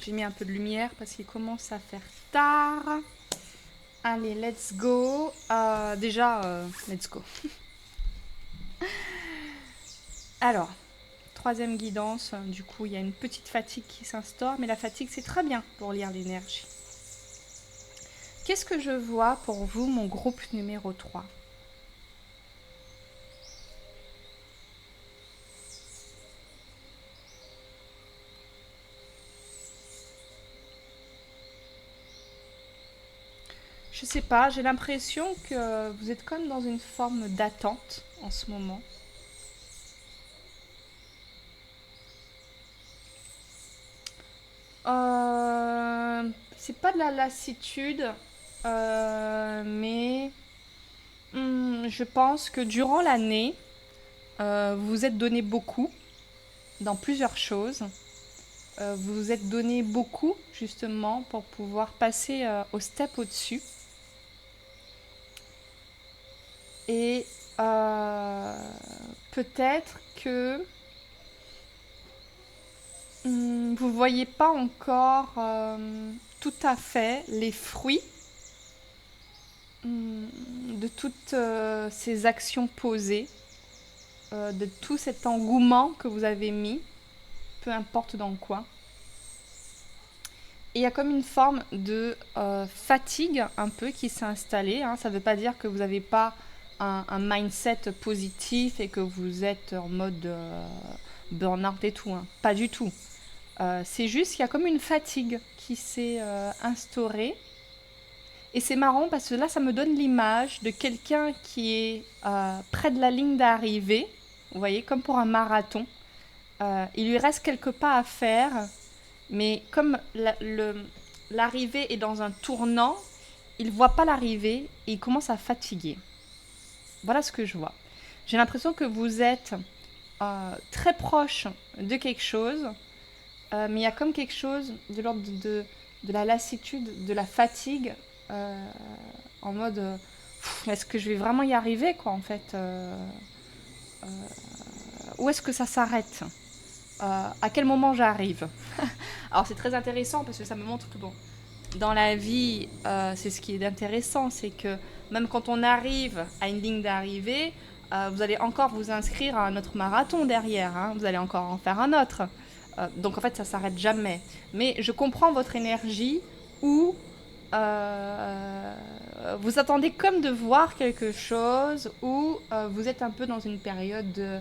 J'ai mis un peu de lumière parce qu'il commence à faire tard. Allez, let's go. Let's go. Alors, troisième guidance. Du coup, il y a une petite fatigue qui s'instaure, mais la fatigue, c'est très bien pour lire l'énergie. Qu'est-ce que je vois pour vous, mon groupe numéro 3 ? Je sais pas, j'ai l'impression que vous êtes comme dans une forme d'attente en ce moment. C'est pas de la lassitude, mais je pense que durant l'année, vous vous êtes donné beaucoup dans plusieurs choses. Vous vous êtes donné beaucoup justement pour pouvoir passer au step au-dessus. Et peut-être que vous ne voyez pas encore tout à fait les fruits de toutes ces actions posées, de tout cet engouement que vous avez mis, peu importe dans quoi. Et il y a comme une forme de fatigue un peu qui s'est installée. Hein. Ça ne veut pas dire que vous n'avez pas un mindset positif et que vous êtes en mode burn-out et tout. Hein. Pas du tout. C'est juste qu'il y a comme une fatigue qui s'est instaurée. Et c'est marrant parce que là, ça me donne l'image de quelqu'un qui est près de la ligne d'arrivée. Vous voyez, comme pour un marathon. Il lui reste quelques pas à faire. Mais comme l'arrivée est dans un tournant, il ne voit pas l'arrivée et il commence à fatiguer. Voilà ce que je vois. J'ai l'impression que vous êtes très proche de quelque chose, mais il y a comme quelque chose de l'ordre de la lassitude, de la fatigue, en mode est-ce que je vais vraiment y arriver quoi en fait où est-ce que ça s'arrête à quel moment j'arrive. Alors c'est très intéressant parce que ça me montre que bon, dans la vie, c'est ce qui est intéressant, c'est que même quand on arrive à une ligne d'arrivée, vous allez encore vous inscrire à un autre marathon derrière, hein, vous allez encore en faire un autre. Donc en fait, ça ne s'arrête jamais. Mais je comprends votre énergie où vous attendez comme de voir quelque chose, où vous êtes un peu dans une période de...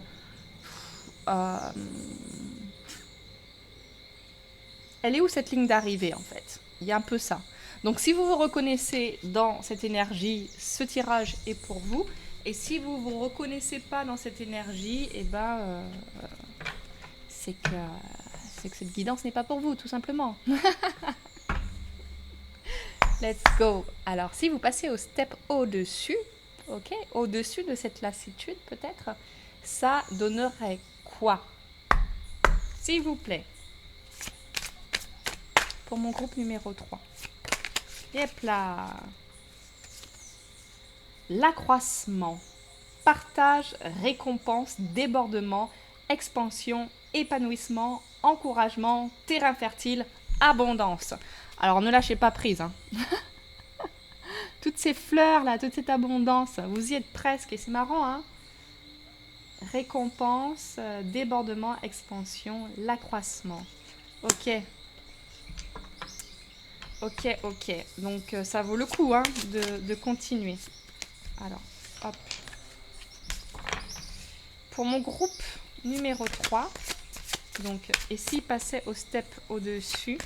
elle est où cette ligne d'arrivée en fait? Il y a un peu ça. Donc si vous vous reconnaissez dans cette énergie, ce tirage est pour vous. Et si vous ne vous reconnaissez pas dans cette énergie, eh ben, c'est que cette guidance n'est pas pour vous, tout simplement. Let's go. Alors si vous passez au step au-dessus, ok, au-dessus de cette lassitude peut-être, ça donnerait quoi? S'il vous plaît. Pour mon groupe numéro 3. Yep là. L'accroissement. Partage, récompense, débordement, expansion, épanouissement, encouragement, terrain fertile, abondance. Alors ne lâchez pas prise. Hein. Toutes ces fleurs là, toute cette abondance, vous y êtes presque et c'est marrant. Hein. Récompense, débordement, expansion, l'accroissement. Ok. Ok, ok. Donc ça vaut le coup hein, de continuer. Alors, hop. Pour mon groupe numéro 3, donc, et s'il passait au step au-dessus,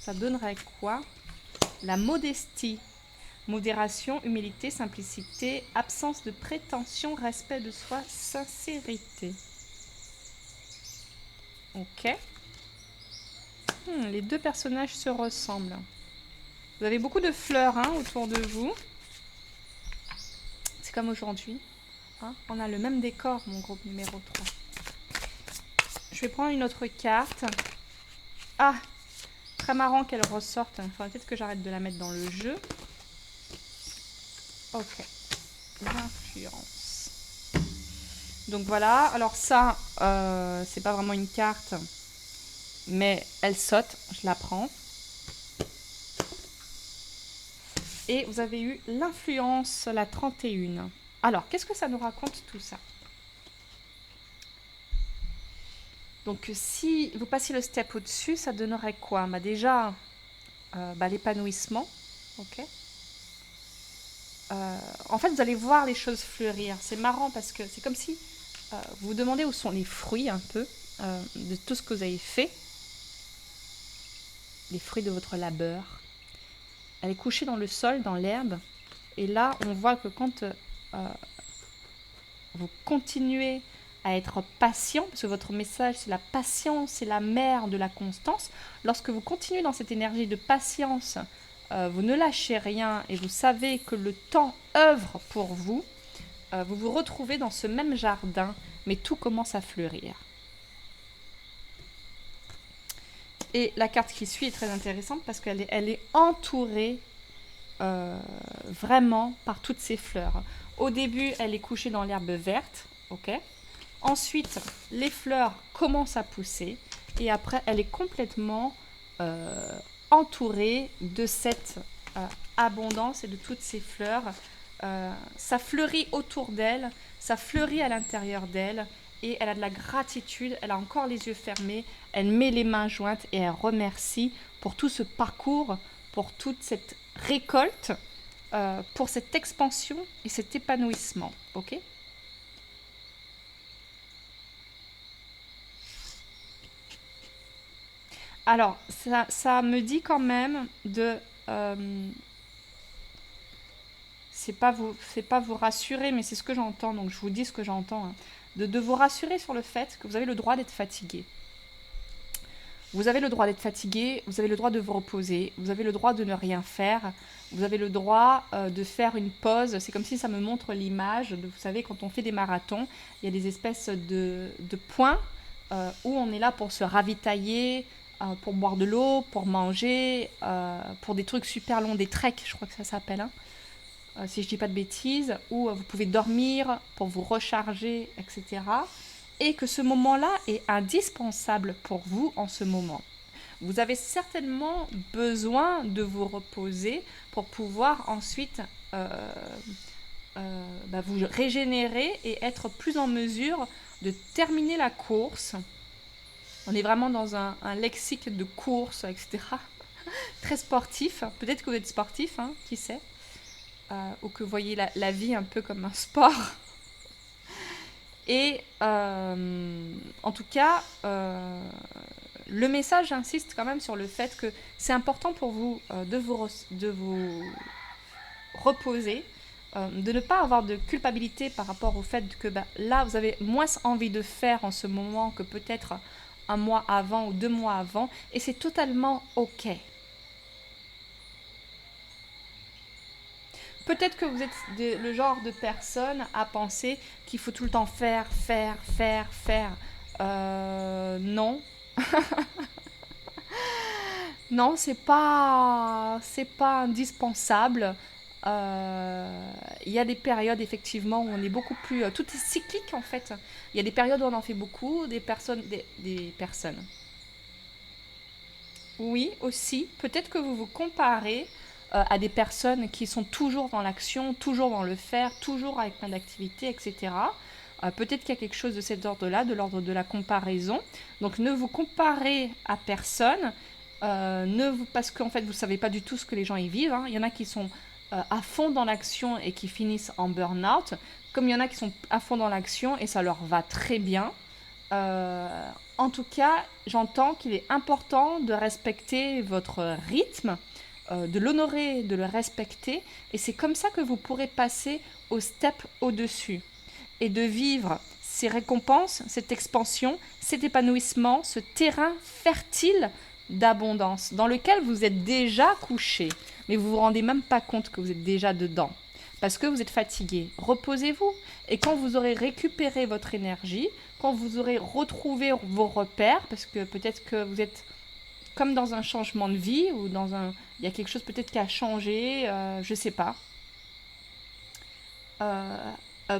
ça donnerait quoi? La modestie. Modération, humilité, simplicité, absence de prétention, respect de soi, sincérité. Ok. Les deux personnages se ressemblent. Vous avez beaucoup de fleurs hein, autour de vous. C'est comme aujourd'hui. Hein, on a le même décor, mon groupe numéro 3. Je vais prendre une autre carte. Ah, très marrant qu'elle ressorte. Il faudrait peut-être que j'arrête de la mettre dans le jeu. Ok. L'influence. Donc voilà. Alors ça, c'est pas vraiment une carte. Mais elle saute. Je la prends. Et vous avez eu l'influence, la 31. Alors, qu'est-ce que ça nous raconte tout ça? Donc, si vous passiez le step au-dessus, ça donnerait quoi? Bah, déjà, l'épanouissement. Ok. En fait, vous allez voir les choses fleurir. C'est marrant parce que c'est comme si vous vous demandez où sont les fruits un peu de tout ce que vous avez fait. Les fruits de votre labeur. Elle est couchée dans le sol, dans l'herbe. Et là, on voit que quand vous continuez à être patient, parce que votre message, c'est la patience, c'est la mère de la constance. Lorsque vous continuez dans cette énergie de patience, vous ne lâchez rien et vous savez que le temps œuvre pour vous, vous vous retrouvez dans ce même jardin, mais tout commence à fleurir. Et la carte qui suit est très intéressante parce qu'elle est entourée vraiment par toutes ces fleurs. Au début, elle est couchée dans l'herbe verte, ok. Ensuite, les fleurs commencent à pousser et après, elle est complètement entourée de cette abondance et de toutes ces fleurs. Ça fleurit autour d'elle, ça fleurit à l'intérieur d'elle et elle a de la gratitude, elle a encore les yeux fermés, elle met les mains jointes et elle remercie pour tout ce parcours, pour toute cette récolte, pour cette expansion et cet épanouissement. Ok ? Alors, ça me dit quand même de... c'est pas vous rassurer, mais c'est ce que j'entends, donc je vous dis ce que j'entends. Hein, de vous rassurer sur le fait que vous avez le droit d'être fatigué. Vous avez le droit d'être fatigué, vous avez le droit de vous reposer, vous avez le droit de ne rien faire, vous avez le droit de faire une pause. C'est comme si ça me montre l'image. Vous savez, quand on fait des marathons, il y a des espèces de points où on est là pour se ravitailler, pour boire de l'eau, pour manger, pour des trucs super longs, des treks, je crois que ça s'appelle, hein, si je ne dis pas de bêtises, où vous pouvez dormir pour vous recharger, etc. Et que ce moment-là est indispensable pour vous en ce moment. Vous avez certainement besoin de vous reposer pour pouvoir ensuite vous régénérer et être plus en mesure de terminer la course. On est vraiment dans un lexique de course, etc. Très sportif. Peut-être que vous êtes sportif, hein, qui sait, ou que vous voyez la vie un peu comme un sport. Et en tout cas, le message insiste quand même sur le fait que c'est important pour vous de vous reposer, de ne pas avoir de culpabilité par rapport au fait que là, vous avez moins envie de faire en ce moment que peut-être un mois avant ou 2 mois avant, et c'est totalement OK. Peut-être que vous êtes le genre de personne à penser qu'il faut tout le temps faire. Non. Non, c'est pas indispensable. Il y a des périodes effectivement où on est beaucoup plus. Tout est cyclique en fait. Il y a des périodes où on en fait beaucoup, des personnes. Oui, aussi. Peut-être que vous vous comparez à des personnes qui sont toujours dans l'action, toujours dans le faire, toujours avec plein d'activités, etc. Peut-être qu'il y a quelque chose de cet ordre-là, de l'ordre de la comparaison. Donc ne vous comparez à personne, parce qu'en fait vous ne savez pas du tout ce que les gens y vivent, hein. Il y en a qui sont à fond dans l'action et qui finissent en burn-out, comme il y en a qui sont à fond dans l'action et ça leur va très bien. En tout cas, j'entends qu'il est important de respecter votre rythme, de l'honorer, de le respecter, et c'est comme ça que vous pourrez passer au step au-dessus et de vivre ces récompenses, cette expansion, cet épanouissement, ce terrain fertile d'abondance dans lequel vous êtes déjà couché, mais vous ne vous rendez même pas compte que vous êtes déjà dedans parce que vous êtes fatigué. Reposez-vous et quand vous aurez récupéré votre énergie, quand vous aurez retrouvé vos repères, parce que peut-être que vous êtes comme dans un changement de vie ou il y a quelque chose peut-être qui a changé, je ne sais pas.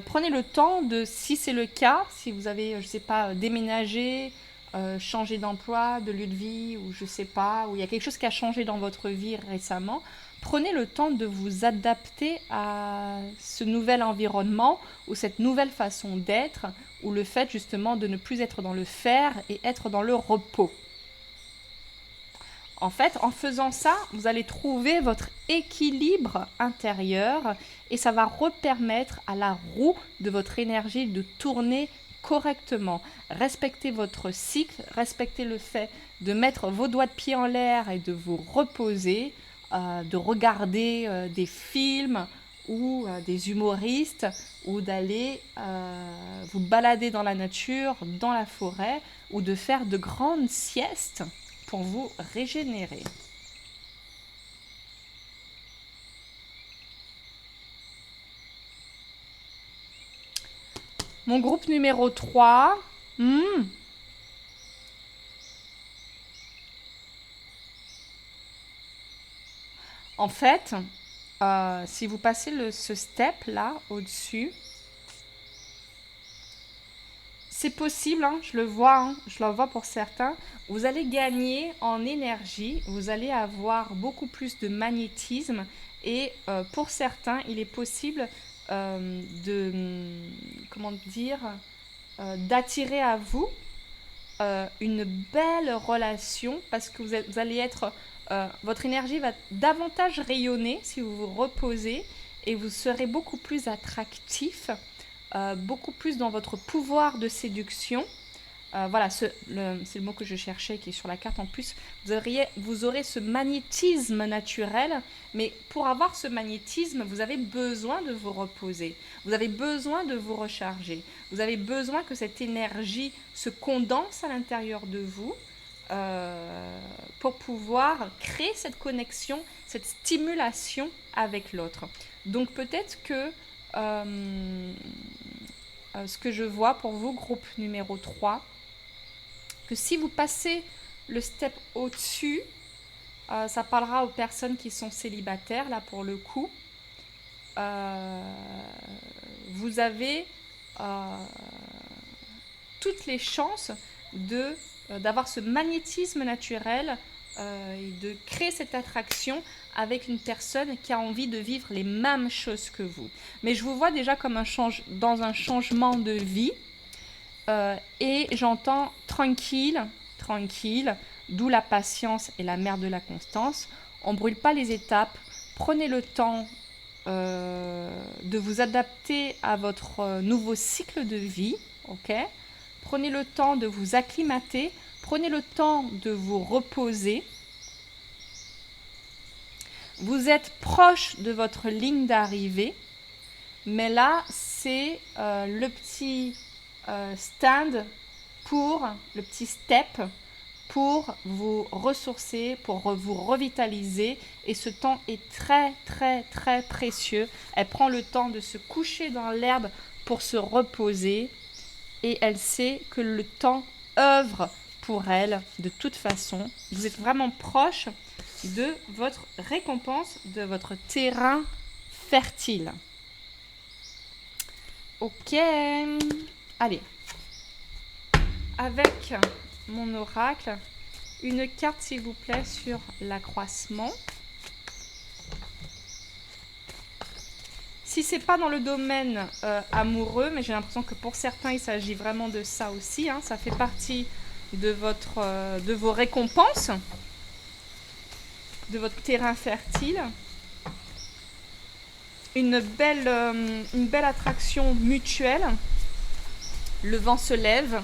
Prenez le temps de, si c'est le cas, si vous avez, je ne sais pas, déménagé, changé d'emploi, de lieu de vie, ou je ne sais pas, ou il y a quelque chose qui a changé dans votre vie récemment, prenez le temps de vous adapter à ce nouvel environnement ou cette nouvelle façon d'être, ou le fait justement de ne plus être dans le faire et être dans le repos. En fait, en faisant ça, vous allez trouver votre équilibre intérieur et ça va repermettre à la roue de votre énergie de tourner correctement. Respectez votre cycle, respectez le fait de mettre vos doigts de pied en l'air et de vous reposer, de regarder des films ou des humoristes ou d'aller vous balader dans la nature, dans la forêt ou de faire de grandes siestes pour vous régénérer. Mon groupe numéro 3. En fait, si vous passez ce step là au-dessus, c'est possible, hein, je le vois pour certains. Vous allez gagner en énergie, vous allez avoir beaucoup plus de magnétisme et pour certains, il est possible comment dire, d'attirer à vous une belle relation parce que vous allez être, votre énergie va davantage rayonner si vous vous reposez et vous serez beaucoup plus attractif, beaucoup plus dans votre pouvoir de séduction. Voilà, c'est le mot que je cherchais qui est sur la carte en plus. Vous aurez ce magnétisme naturel, mais pour avoir ce magnétisme, vous avez besoin de vous reposer, vous avez besoin de vous recharger, vous avez besoin que cette énergie se condense à l'intérieur de vous pour pouvoir créer cette connexion, cette stimulation avec l'autre. Donc peut-être que ce que je vois pour vous, groupe numéro 3, que si vous passez le step au-dessus, ça parlera aux personnes qui sont célibataires, là pour le coup. Vous avez toutes les chances d'avoir ce magnétisme naturel et de créer cette attraction avec une personne qui a envie de vivre les mêmes choses que vous. Mais je vous vois déjà comme dans un changement de vie. Et j'entends tranquille, d'où la patience et la mère de la constance. On ne brûle pas les étapes. Prenez le temps de vous adapter à votre nouveau cycle de vie. Okay, prenez le temps de vous acclimater. Prenez le temps de vous reposer. Vous êtes proche de votre ligne d'arrivée. Mais là, c'est le petit stand le petit step pour vous ressourcer, pour vous revitaliser. Et ce temps est très, très, très précieux. Elle prend le temps de se coucher dans l'herbe pour se reposer. et elle sait que le temps œuvre pour elle de toute façon. Vous êtes vraiment proche de votre récompense, de votre terrain fertile. Ok, allez. Avec mon oracle, une carte s'il vous plaît sur l'accroissement. Si c'est pas dans le domaine amoureux, mais j'ai l'impression que pour certains il s'agit vraiment de ça aussi, hein, ça fait partie de vos récompenses, de votre terrain fertile. Une belle attraction mutuelle. Le vent se lève.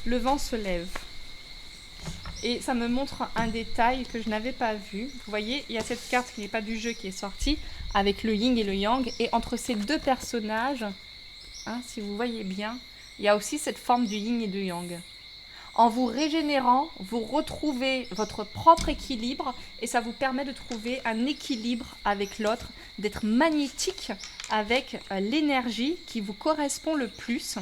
Le vent se lève. Et ça me montre un détail que je n'avais pas vu. Vous voyez, il y a cette carte qui n'est pas du jeu qui est sortie, avec le yin et le yang. Et entre ces deux personnages, hein, si vous voyez bien, il y a aussi cette forme du yin et du yang. En vous régénérant, vous retrouvez votre propre équilibre et ça vous permet de trouver un équilibre avec l'autre, d'être magnétique avec l'énergie qui vous correspond le plus.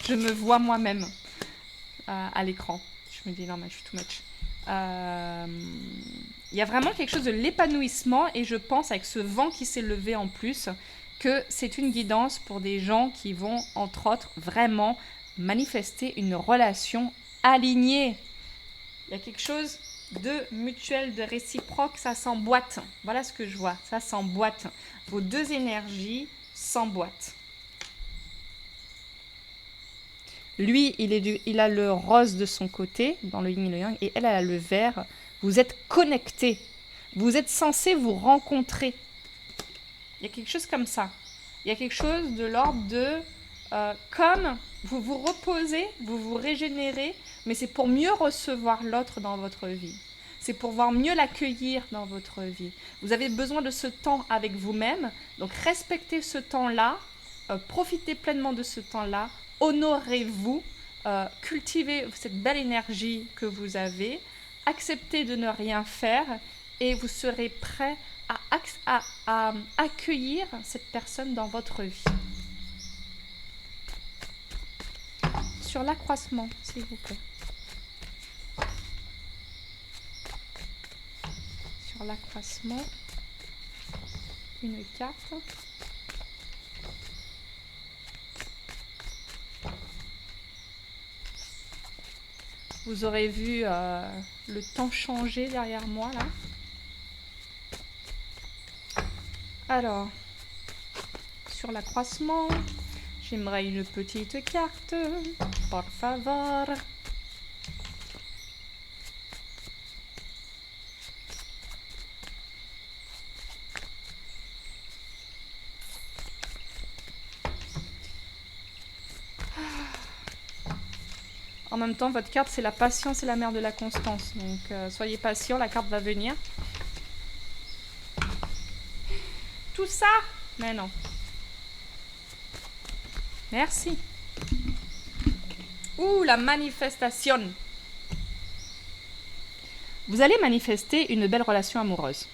Je me vois moi-même à l'écran. Je me dis non mais je suis too much. Il y a vraiment quelque chose de l'épanouissement et je pense avec ce vent qui s'est levé en plus que c'est une guidance pour des gens qui vont entre autres vraiment manifester une relation alignée. Il y a quelque chose de mutuel, de réciproque, ça s'emboîte. Voilà ce que je vois, ça s'emboîte. Vos deux énergies s'emboîtent. Lui, il a le rose de son côté, dans le yin et le yang, et elle a le vert. Vous êtes connectés. Vous êtes censés vous rencontrer. Il y a quelque chose comme ça. Il y a quelque chose de l'ordre de... comme vous vous reposez, vous vous régénérez, mais c'est pour mieux recevoir l'autre dans votre vie. C'est pour pouvoir mieux l'accueillir dans votre vie. Vous avez besoin de ce temps avec vous-même. Donc respectez ce temps-là. Profitez pleinement de ce temps-là. Honorez-vous, cultivez cette belle énergie que vous avez, acceptez de ne rien faire et vous serez prêt à accueillir cette personne dans votre vie. Sur l'accroissement, s'il vous plaît. Sur l'accroissement, une carte. Vous aurez vu le temps changer derrière moi, là. Alors, sur l'accroissement, j'aimerais une petite carte, por favor. En même temps, votre carte, c'est la patience et la mère de la constance. Donc, soyez patient, la carte va venir. Tout ça? Mais non. Merci. Ouh, la manifestation. Vous allez manifester une belle relation amoureuse.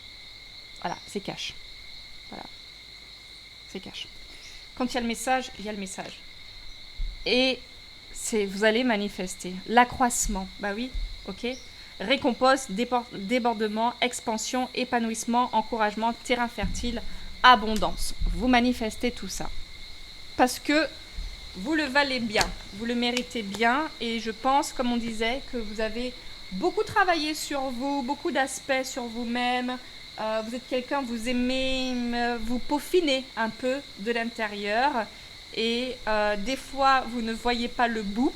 Voilà, c'est cash. Voilà. C'est cash. Quand il y a le message, il y a le message. Et... vous allez manifester l'accroissement, bah oui, ok. Récompense, débordement, expansion, épanouissement, encouragement, terrain fertile, abondance. Vous manifestez tout ça parce que vous le valez bien, vous le méritez bien et je pense, comme on disait, que vous avez beaucoup travaillé sur vous, beaucoup d'aspects sur vous-même. Vous êtes quelqu'un, vous aimez vous peaufiner un peu de l'intérieur. Et des fois, vous ne voyez pas le bout,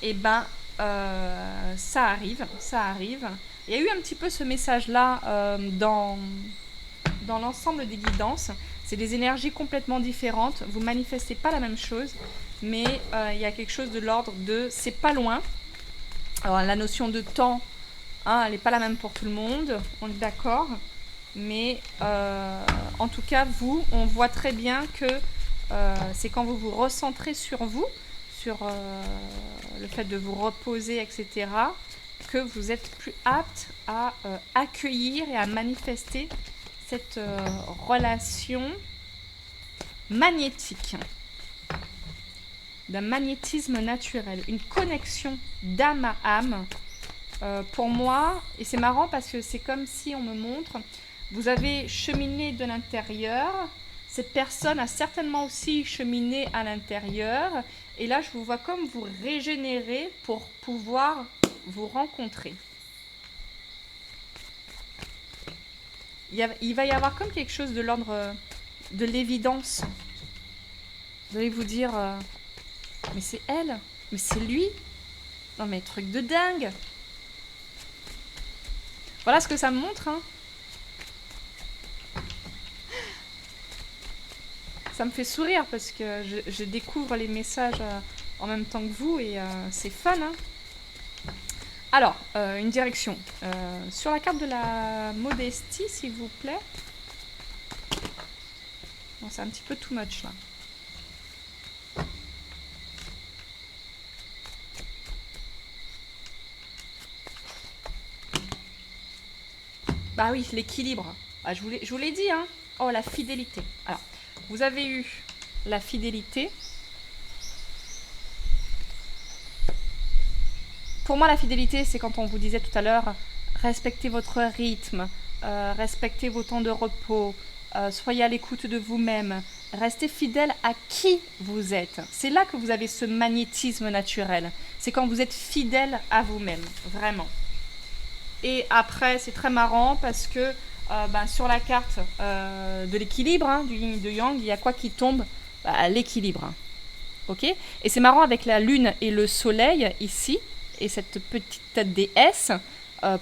et ben, ça arrive. Il y a eu un petit peu ce message-là dans l'ensemble des guidances. C'est des énergies complètement différentes. Vous manifestez pas la même chose, mais il y a quelque chose de l'ordre de c'est pas loin. Alors la notion de temps, hein, elle n'est pas la même pour tout le monde, on est d'accord. Mais en tout cas, on voit très bien que c'est quand vous vous recentrez sur vous, sur le fait de vous reposer, etc. que vous êtes plus apte à accueillir et à manifester cette relation magnétique, d'un magnétisme naturel, une connexion d'âme à âme. Pour moi, et c'est marrant parce que c'est comme si on me montre, vous avez cheminé de l'intérieur, cette personne a certainement aussi cheminé à l'intérieur, et là je vous vois comme vous régénérer pour pouvoir vous rencontrer. Il va y avoir comme quelque chose de l'ordre de l'évidence. Vous allez vous dire, mais c'est elle, mais c'est lui, non mais truc de dingue. Voilà ce que ça me montre, hein. Ça me fait sourire parce que je découvre les messages en même temps que vous et c'est fun, hein. Alors, une direction. Sur la carte de la modestie, s'il vous plaît. Bon, c'est un petit peu too much, là. Bah oui, l'équilibre. Ah, je vous l'ai dit, hein. Oh, la fidélité. Alors, vous avez eu la fidélité. Pour moi, la fidélité, c'est quand on vous disait tout à l'heure, respectez votre rythme, respectez vos temps de repos, soyez à l'écoute de vous-même, restez fidèle à qui vous êtes. C'est là que vous avez ce magnétisme naturel. C'est quand vous êtes fidèle à vous-même, vraiment. Et après, c'est très marrant parce que sur la carte de l'équilibre, hein, du yin et du yang, il y a quoi qui tombe? L'équilibre. Ok? Et c'est marrant avec la lune et le soleil ici, et cette petite déesse,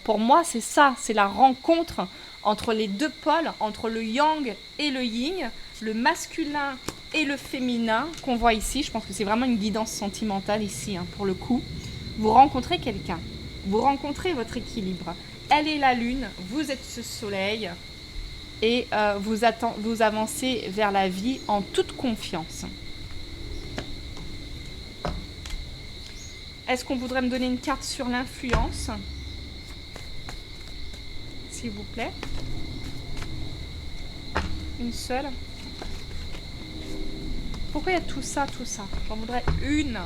pour moi c'est ça, c'est la rencontre entre les deux pôles, entre le yang et le yin, le masculin et le féminin qu'on voit ici. Je pense que c'est vraiment une guidance sentimentale ici, hein, pour le coup. Vous rencontrez quelqu'un, vous rencontrez votre équilibre. Elle est la lune, vous êtes ce soleil, et vous avancez vers la vie en toute confiance. Est-ce qu'on voudrait me donner une carte sur l'influence? S'il vous plaît. Une seule. Pourquoi il y a tout ça, tout ça? J'en voudrais une.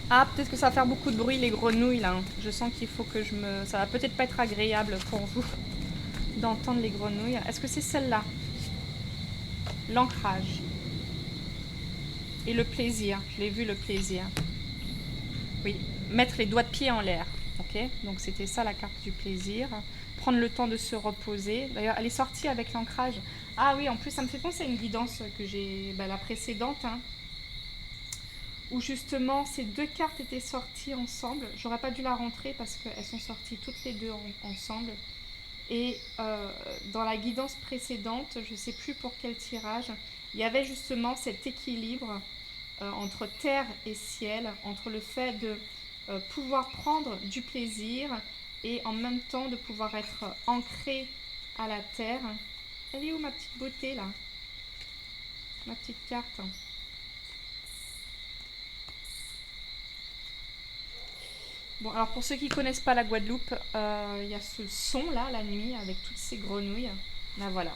Ah, peut-être que ça va faire beaucoup de bruit, les grenouilles, là. Je sens qu'il faut que je me... Ça va peut-être pas être agréable pour vous d'entendre les grenouilles. Est-ce que c'est celle-là? L'ancrage. Et le plaisir. Je l'ai vu, le plaisir. Oui, mettre les doigts de pied en l'air. Ok, donc c'était ça la carte du plaisir. Prendre le temps de se reposer. D'ailleurs, elle est sortie avec l'ancrage. Ah oui, en plus, ça me fait penser à une guidance que j'ai, la précédente, hein, où justement ces deux cartes étaient sorties ensemble. J'aurais pas dû la rentrer parce qu'elles sont sorties toutes les deux ensemble. Et dans la guidance précédente, je ne sais plus pour quel tirage, il y avait justement cet équilibre entre terre et ciel, entre le fait de pouvoir prendre du plaisir et en même temps de pouvoir être ancré à la terre. Elle est où ma petite beauté là? Ma petite carte. Bon, alors pour ceux qui ne connaissent pas la Guadeloupe, il y a ce son là, la nuit, avec toutes ces grenouilles. Là voilà.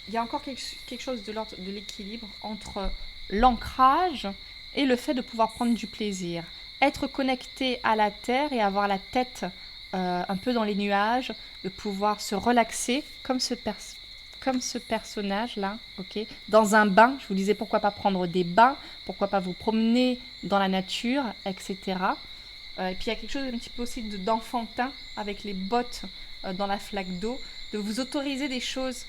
Il y a encore quelque chose de l'ordre de l'équilibre entre l'ancrage et le fait de pouvoir prendre du plaisir. Être connecté à la terre et avoir la tête un peu dans les nuages, de pouvoir se relaxer comme ce personnage-là, ok, dans un bain. Je vous disais pourquoi pas prendre des bains, pourquoi pas vous promener dans la nature, etc. Et puis il y a quelque chose un petit peu aussi d'enfantin avec les bottes dans la flaque d'eau, de vous autoriser des choses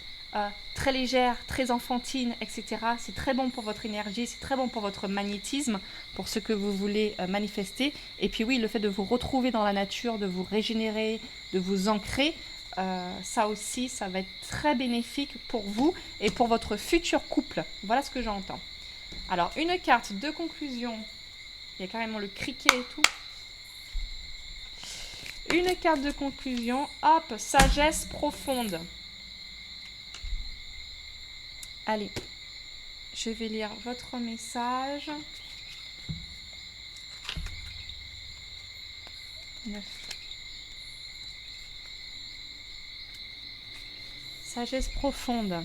très légères, très enfantines, etc. C'est très bon pour votre énergie, c'est très bon pour votre magnétisme, pour ce que vous voulez manifester. Et puis oui, le fait de vous retrouver dans la nature, de vous régénérer, de vous ancrer, ça aussi, ça va être très bénéfique pour vous et pour votre futur couple. Voilà ce que j'entends. Alors, une carte de conclusion. Il y a carrément le criquet et tout. Une carte de conclusion. Hop, sagesse profonde. Allez. Je vais lire votre message. 9. Sagesse profonde.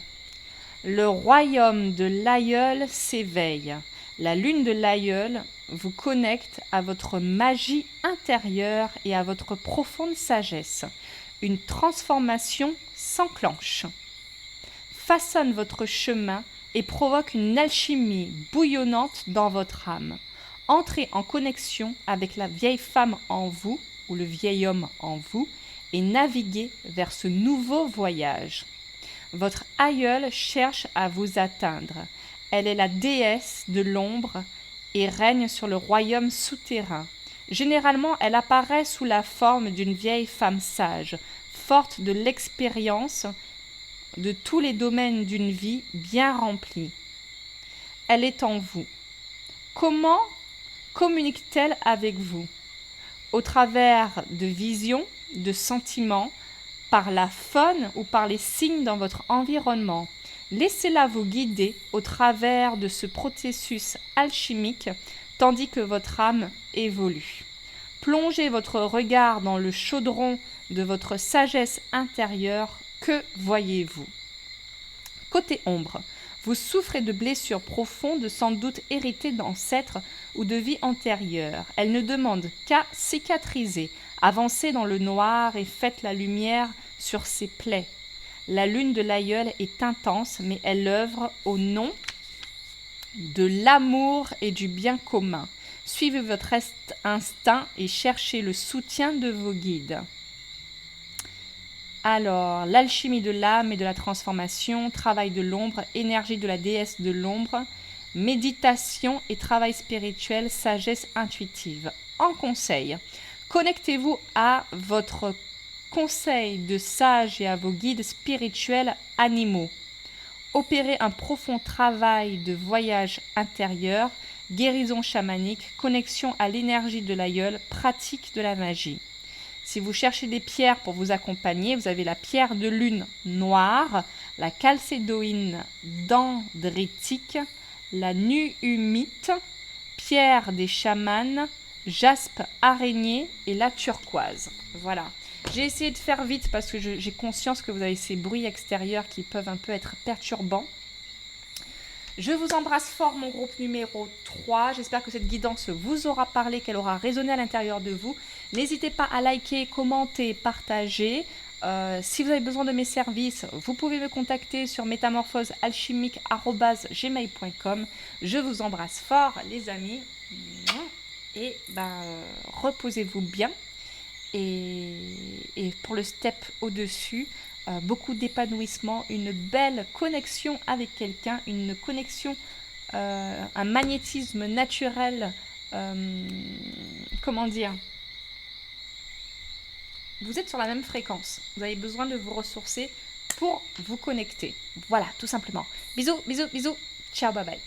Le royaume de l'aïeul s'éveille. La lune de l'aïeul vous connecte à votre magie intérieure et à votre profonde sagesse. Une transformation s'enclenche. Façonne votre chemin et provoque une alchimie bouillonnante dans votre âme. Entrez en connexion avec la vieille femme en vous ou le vieil homme en vous et naviguez vers ce nouveau voyage. Votre aïeule cherche à vous atteindre. Elle est la déesse de l'ombre et règne sur le royaume souterrain. Généralement, elle apparaît sous la forme d'une vieille femme sage, forte de l'expérience de tous les domaines d'une vie bien remplie. Elle est en vous. Comment communique-t-elle avec vous? Au travers de visions, de sentiments, par la faune ou par les signes dans votre environnement. Laissez-la vous guider au travers de ce processus alchimique tandis que votre âme évolue. Plongez votre regard dans le chaudron de votre sagesse intérieure. Que voyez-vous? Côté ombre, vous souffrez de blessures profondes sans doute héritées d'ancêtres ou de vies antérieures. Elles ne demandent qu'à cicatriser. Avancez dans le noir et faites la lumière sur ces plaies. La lune de l'aïeul est intense, mais elle œuvre au nom de l'amour et du bien commun. Suivez votre instinct et cherchez le soutien de vos guides. Alors, l'alchimie de l'âme et de la transformation, travail de l'ombre, énergie de la déesse de l'ombre, méditation et travail spirituel, sagesse intuitive. En conseil, connectez-vous à votre conseil de sage et à vos guides spirituels animaux. Opérez un profond travail de voyage intérieur, guérison chamanique, connexion à l'énergie de l'aïeul, pratique de la magie. Si vous cherchez des pierres pour vous accompagner, vous avez la pierre de lune noire, la chalcédoïne dendritique, la nuumite, pierre des chamans, jaspe araignée et la turquoise. Voilà. J'ai essayé de faire vite parce que j'ai conscience que vous avez ces bruits extérieurs qui peuvent un peu être perturbants. Je vous embrasse fort, mon groupe numéro 3. J'espère que cette guidance vous aura parlé, qu'elle aura résonné à l'intérieur de vous. N'hésitez pas à liker, commenter, partager. Si vous avez besoin de mes services, vous pouvez me contacter sur métamorphosealchimique@gmail.com. Je vous embrasse fort, les amis. Et reposez-vous bien. Et pour le step au-dessus, beaucoup d'épanouissement, une belle connexion avec quelqu'un, une connexion, un magnétisme naturel, comment dire, vous êtes sur la même fréquence, vous avez besoin de vous ressourcer pour vous connecter. Voilà, tout simplement. Bisous, bisous, bisous, ciao, bye bye.